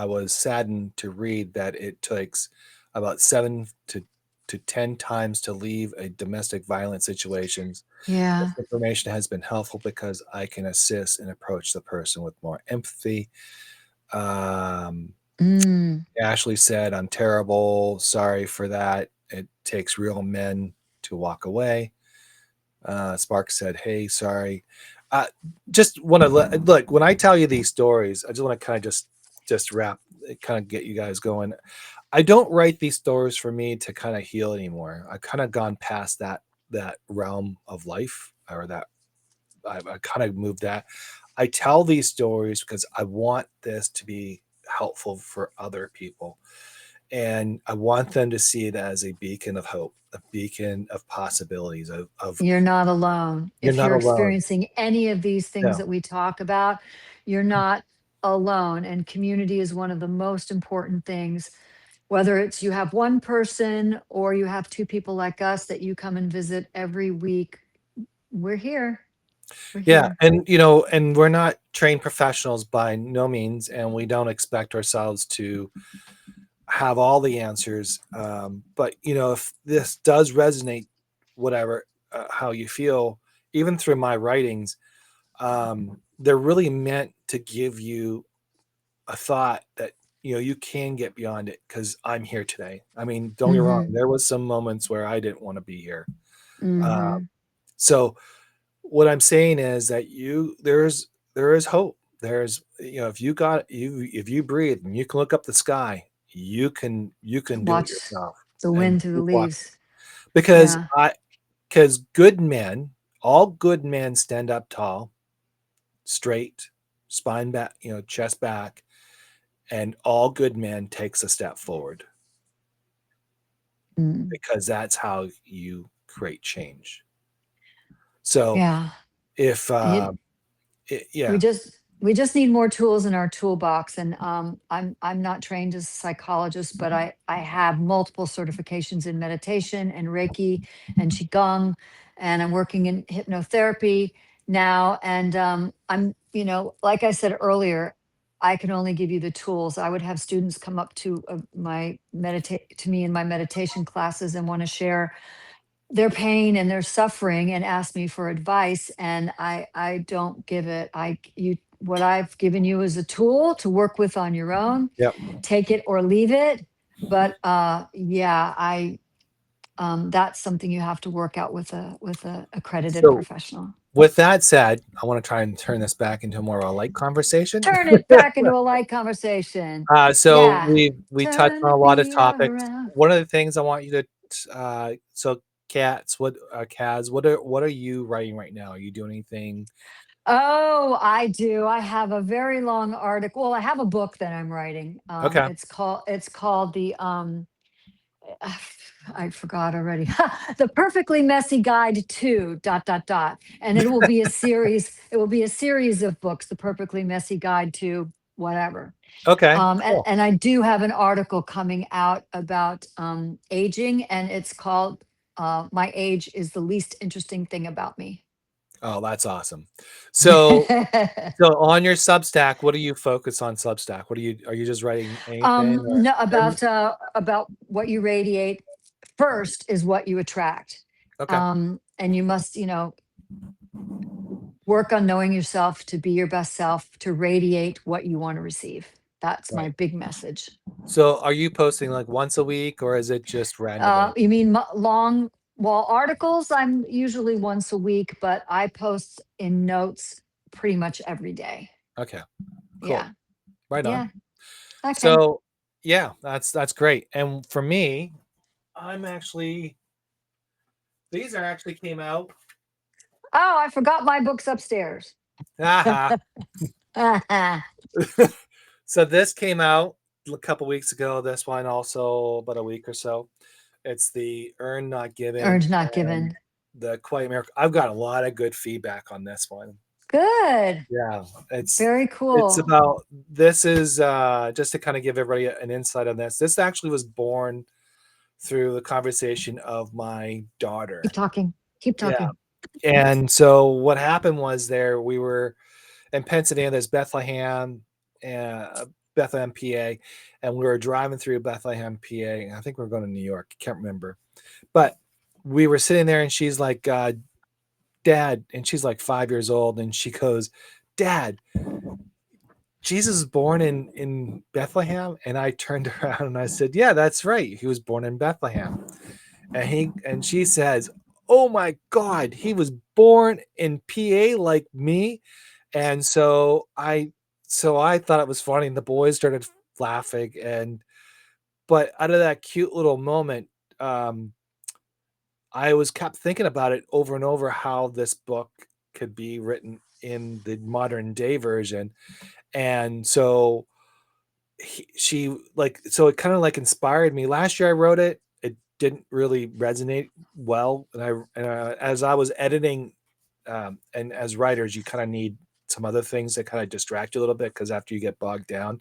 A: was saddened to read that it takes about 7 to 10 times to leave a domestic violence situations. This
B: Yeah.
A: information has been helpful because I can assist and approach the person with more empathy. Um,
B: Mm.
A: Ashley said, "I'm terrible. Sorry for that. It takes real men to walk away." Spark said, "Hey, sorry." Uh, just want to look when I tell you these stories. I just want to kind of just wrap, kind of get you guys going. I don't write these stories for me to kind of heal anymore. I've kind of gone past that realm of life, or that I kind of moved that. I tell these stories because I want this to be helpful for other people, and I want them to see it as a beacon of hope, a beacon of possibilities. Of
B: You're not alone.
A: you're
B: If
A: not
B: you're
A: alone.
B: experiencing any of these things
A: No.
B: that we talk about, you're not alone. And community is one of the most important things, whether it's you have one person or you have two people like us that you come and visit every week. We're here. We're
A: Yeah,
B: here.
A: and and we're not trained professionals by no means, and we don't expect ourselves to have all the answers. But if this does resonate, whatever, how you feel, even through my writings, they're really meant to give you a thought that you can get beyond it, because I'm here today. I mean, don't get me wrong,
B: Mm-hmm.
A: there was some moments where I didn't want to be here.
B: Mm-hmm.
A: So what I'm saying is that there is hope. There's if you breathe and you can look up the sky, you can do it
B: Watch
A: yourself.
B: the
A: And
B: wind through the
A: keep watching.
B: leaves.
A: because
B: Yeah.
A: I because good men, all good men stand up tall, straight, spine back, chest back, and all good men takes a step forward,
B: Mm.
A: because that's how you create change. So
B: Yeah.
A: if
B: You, we
A: yeah.
B: just need more tools in our toolbox. And I'm not trained as a psychologist, but I have multiple certifications in meditation and Reiki and Qigong, and I'm working in hypnotherapy now. And I'm, like I said earlier, I can only give you the tools. I would have students come up to my meditate to me in my meditation classes and want to share their pain and their suffering and ask me for advice, and I don't give it. What I've given you is a tool to work with on your own.
A: Yep.
B: Take it or leave it. But yeah, I that's something you have to work out with a accredited
A: So
B: professional.
A: with that said, I want to try and turn this back into more of a light conversation.
B: Turn it back into a light conversation.
A: So
B: Yeah.
A: we touched
B: Turn
A: on
B: the
A: a lot of
B: beat
A: topics.
B: around.
A: One of the things I want you to so cats, what Kaz, what are you writing right now? Are you doing anything?
B: Oh, I do. I have a very long article. Well, I have a book that I'm writing.
A: Okay.
B: It's called the I forgot already. The Perfectly Messy Guide to dot dot dot. And it will be a series. It will be a series of books, The Perfectly Messy Guide to whatever.
A: Okay.
B: And,
A: Cool.
B: and I do have an article coming out about aging, and it's called My Age is the Least Interesting Thing About Me.
A: Oh, that's awesome. So on your Substack, what do you focus on Substack? Are you just writing anything,
B: No,
A: or
B: about what you radiate first is what you attract.
A: okay.
B: And you must, work on knowing yourself to be your best self, to radiate what you want to receive. That's my
A: Right.
B: big message.
A: So are you posting like once a week, or is it just randomly?
B: You mean long, well, articles? I'm usually once a week, but I post in notes pretty much every day.
A: Okay. Cool.
B: Yeah.
A: Right on.
B: Yeah. Okay.
A: So yeah, that's great. And for me, I'm actually these are actually came out.
B: Oh, I forgot my books upstairs.
A: Haha. So this came out a couple weeks ago. This one also about a week or so. It's the Earn Not Given
B: Earned, not
A: and
B: given.
A: the Quiet Miracle. I've got a lot of good feedback on this one.
B: Good.
A: Yeah,
B: Very
A: it's
B: cool.
A: about this is just to kind of give everybody an insight on this. This actually was born through the conversation of my daughter.
B: Keep talking. Keep
A: Yeah.
B: talking.
A: And so what happened was we were in Pennsylvania, there's Bethlehem, PA, and we were driving through Bethlehem, PA. I think we were going to New York. Can't remember. But we were sitting there and she's like, Dad, and she's like 5 years old. And she goes, Dad, Jesus is born in Bethlehem. And I turned around and I said, yeah, that's right. He was born in Bethlehem. And she says, oh my God, he was born in PA like me. And so I thought it was funny, and the boys started laughing. But out of that cute little moment, um, I was kept thinking about it over and over, how this book could be written in the modern day version. And so so it kind of like inspired me. Last year I wrote it. It didn't really resonate well, as I was editing, and as writers, you kind of need some other things that kind of distract you a little bit, because after you get bogged down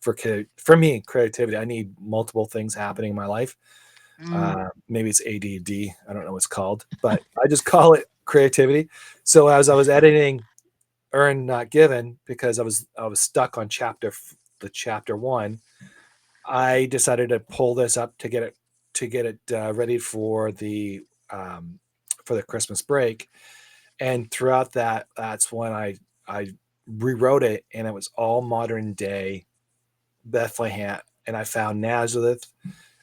A: for me, creativity, I need multiple things happening in my life.
B: Mm.
A: Maybe it's ADD. I don't know what it's called, but I just call it creativity. So as I was editing Earn Not Given, because I was stuck on chapter 1, I decided to pull this up to get it ready for the Christmas break. And throughout that's when I rewrote it, and it was all modern day Bethlehem, and I found Nazareth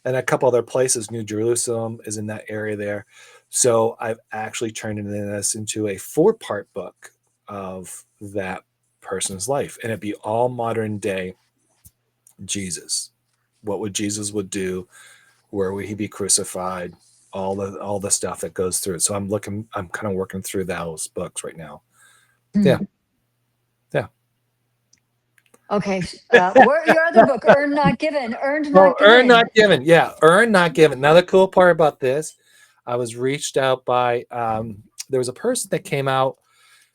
A: and a couple other places. New Jerusalem is in that area there. So I've actually turned this into a 4-part book of that person's life, and it'd be all modern day Jesus. What would Jesus would do? Where would he be crucified? All the stuff that goes through it. So I'm kind of working through those books right now. Yeah. Yeah.
B: Okay. Where your other book, Earned Not Given, Earned
A: Oh,
B: Not
A: earn
B: Given.
A: not given. Yeah, earn not given. Another cool part about this, I was reached out by there was a person that came out.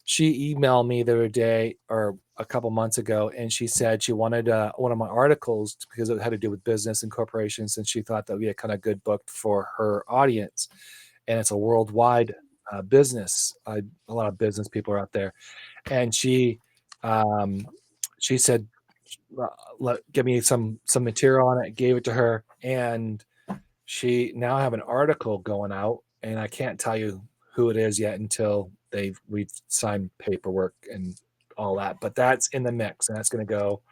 A: She emailed me the other day or a couple months ago, and she said she wanted one of my articles because it had to do with business and corporations, and she thought that would be a kind of good book for her audience. And it's a worldwide business. A lot of business people are out there, and um, she said, give me some material on it. Gave it to her, and she now have an article going out, and I can't tell you who it is yet until we've signed paperwork and all that. But that's in the mix, and that's going to go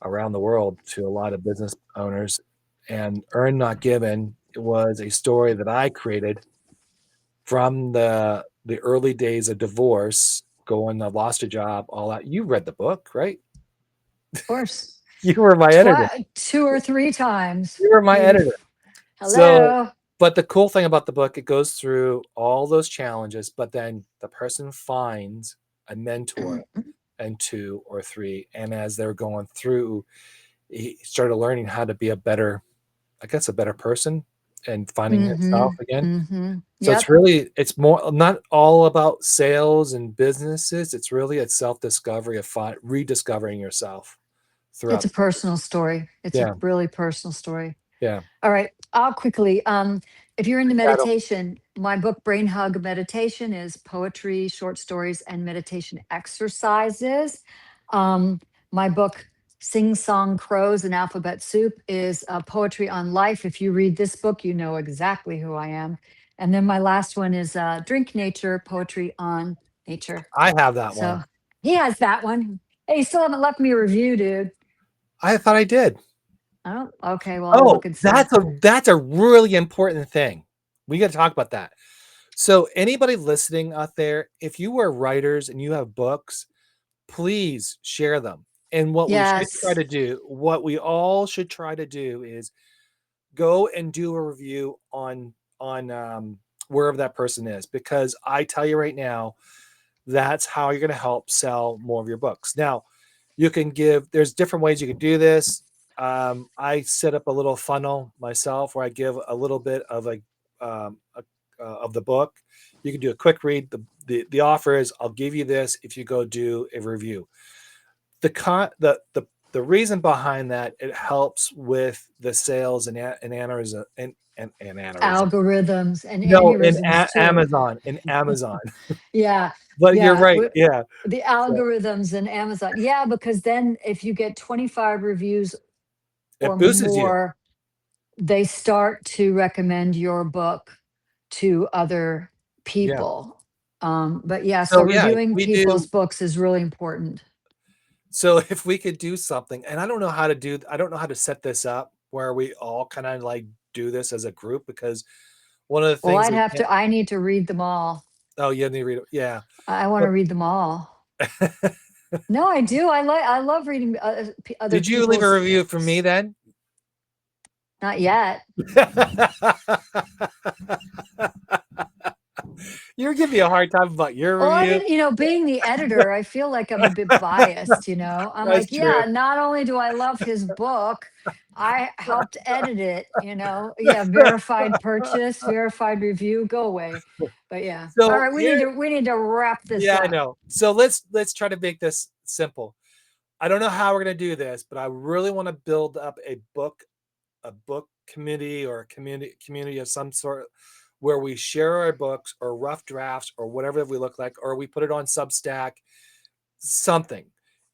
A: around the world to a lot of business owners. And Earn Not Given was a story that I created from the early days of divorce, going, I lost a job, all that. You read the book, right?
B: Of course.
A: You were my editor.
B: 2 or 3 times.
A: You were my editor. So,
B: Hello.
A: but the cool thing about the book, it goes through all those challenges, but then the person finds a mentor and 2 or 3. And as they're going through, he started learning how to be a better person and finding himself again. So
B: Yep.
A: it's more not all about sales and businesses. It's really a self-discovery of rediscovering yourself
B: It's
A: throughout.
B: a personal story. It's a
A: Yeah.
B: really personal story.
A: Yeah.
B: All right. I'll quickly, if you're into
A: That'll-
B: meditation, my book, Brain Hug Meditation, is poetry, short stories, and meditation exercises. My book, Sing Song Crows and Alphabet Soup, is poetry on life. If you read this book, you know exactly who I am. And then my last one is Drink Nature, poetry on nature.
A: I have that
B: So
A: one.
B: he has that one. Hey, you still haven't left me a review, dude.
A: I thought I did.
B: Oh, okay. Well, I'll
A: Oh,
B: look and see.
A: that's a really important thing. We got to talk about that. So anybody listening out there, if you are writers and you have books, please share them. And what
B: Yes.
A: we all should try to do is go and do a review on wherever that person is, because I tell you right now, that's how you're going to help sell more of your books. Now, there's different ways you can do this. I set up a little funnel myself where I give a little bit of of the book. You can do a quick read. The offer is, I'll give you this if you go do a review. The reason behind that, it helps with the sales and aneurysm and aneurysm.
B: Algorithms and
A: No,
B: aneurysms too.
A: Amazon.
B: Yeah.
A: But you're
B: Yeah.
A: right. Yeah.
B: The
A: So
B: algorithms and Amazon. Yeah, because then if you get 25 reviews or
A: it boosts you.
B: more, they start to recommend your book to other
A: Yeah.
B: people. But yeah, so
A: So yeah,
B: reviewing people's books is really important.
A: so if we could do something, and I don't know how to set this up where we all kind of like do this as a group, because one of the
B: Well,
A: things we can't,
B: I need to read them all.
A: oh, you need to read it. Yeah.
B: I want to
A: But
B: read them all. No, I do. I love reading other
A: did you leave a
B: people's.
A: review for me then?
B: Not yet.
A: You're giving me a hard time about your
B: Well,
A: review.
B: being the editor, I feel like I'm a bit biased, I'm
A: That's
B: like,
A: true.
B: yeah, not only do I love his book, I helped edit it, Yeah, verified purchase, verified review, go away. But yeah. All
A: So
B: right, we need to wrap this
A: yeah, I
B: up.
A: know. So let's try to make this simple. I don't know how we're going to do this, but I really want to build up a book committee or a community of some sort, where we share our books or rough drafts or whatever we look like, or we put it on Substack, something.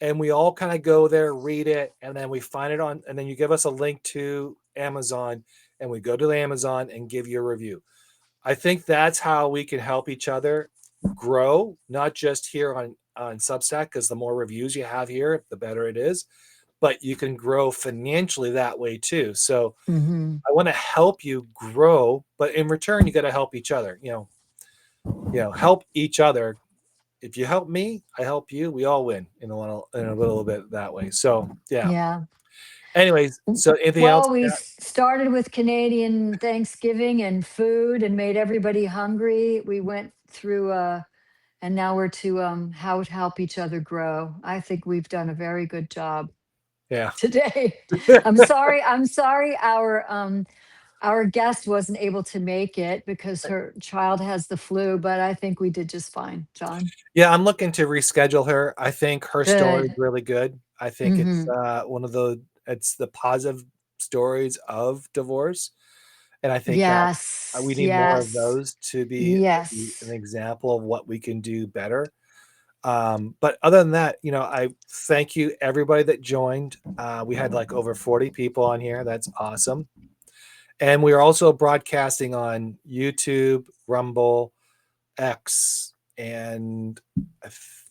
A: and we all kind of go there, read it, and then we find it on, and then you give us a link to Amazon, and we go to Amazon and give you a review. I think that's how we can help each other grow, not just here on Substack, because the more reviews you have here, the better it is. But you can grow financially that way too. So
B: Hmm.
A: I want to help you grow, but in return, you got to help each other. Help each other. If you help me, I help you. We all win in a little bit that way. So yeah.
B: Yeah.
A: Anyways, so anything else?
B: Well, we started with Canadian Thanksgiving and food and made everybody hungry. We went through, and now we're to how to help each other grow. I think we've done a very good job
A: Yeah.
B: today. I'm sorry. I'm sorry. Our guest wasn't able to make it because her child has the flu, but I think we did just fine, John.
A: Yeah, I'm looking to reschedule her. I think her story is
B: Good.
A: really good. I think it's
B: Hmm.
A: it's the positive stories of divorce, and I think we
B: Yes.
A: need more of
B: Yes.
A: those to be an
B: Yes.
A: example of what we can do better. But other than that, I thank you everybody that joined. We had like over 40 people on here. That's awesome. And we are also broadcasting on YouTube, Rumble, X, and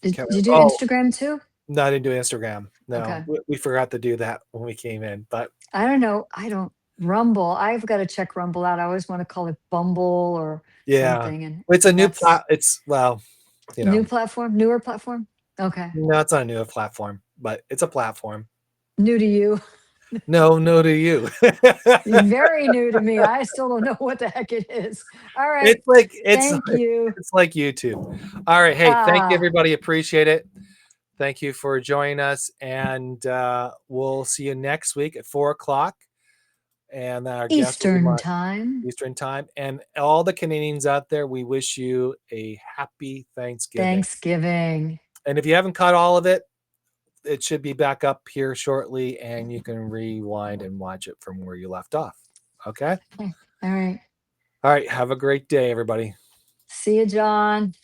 B: Did you do
A: oh,
B: Instagram too?
A: no, I didn't do Instagram. No,
B: Okay.
A: we forgot to do that when we came in. But
B: I don't know. I don't Rumble. I've got to check Rumble out. I always want to call it Bumble or
A: yeah,
B: something. And
A: it's a new
B: that's
A: It's well,
B: new platform, newer platform. Okay.
A: no, it's not a new platform, but it's a platform.
B: New to you.
A: No, no to you.
B: Very new to me. I still don't know what the heck it is. All right.
A: It's like it's
B: Thank you.
A: it's like YouTube. All right, hey, thank you
B: Ah,
A: everybody. Appreciate it. Thank you for joining us, and we'll see you next week at 4 o'clock. And our guest will be
B: Eastern
A: Mark
B: time.
A: Eastern time. And all the Canadians out there, we wish you a happy Thanksgiving.
B: Thanksgiving.
A: And if you haven't caught all of it, it should be back up here shortly, and you can rewind and watch it from where you left off. Okay.
B: Okay. All right.
A: All right. Have a great day, everybody.
B: See you, John.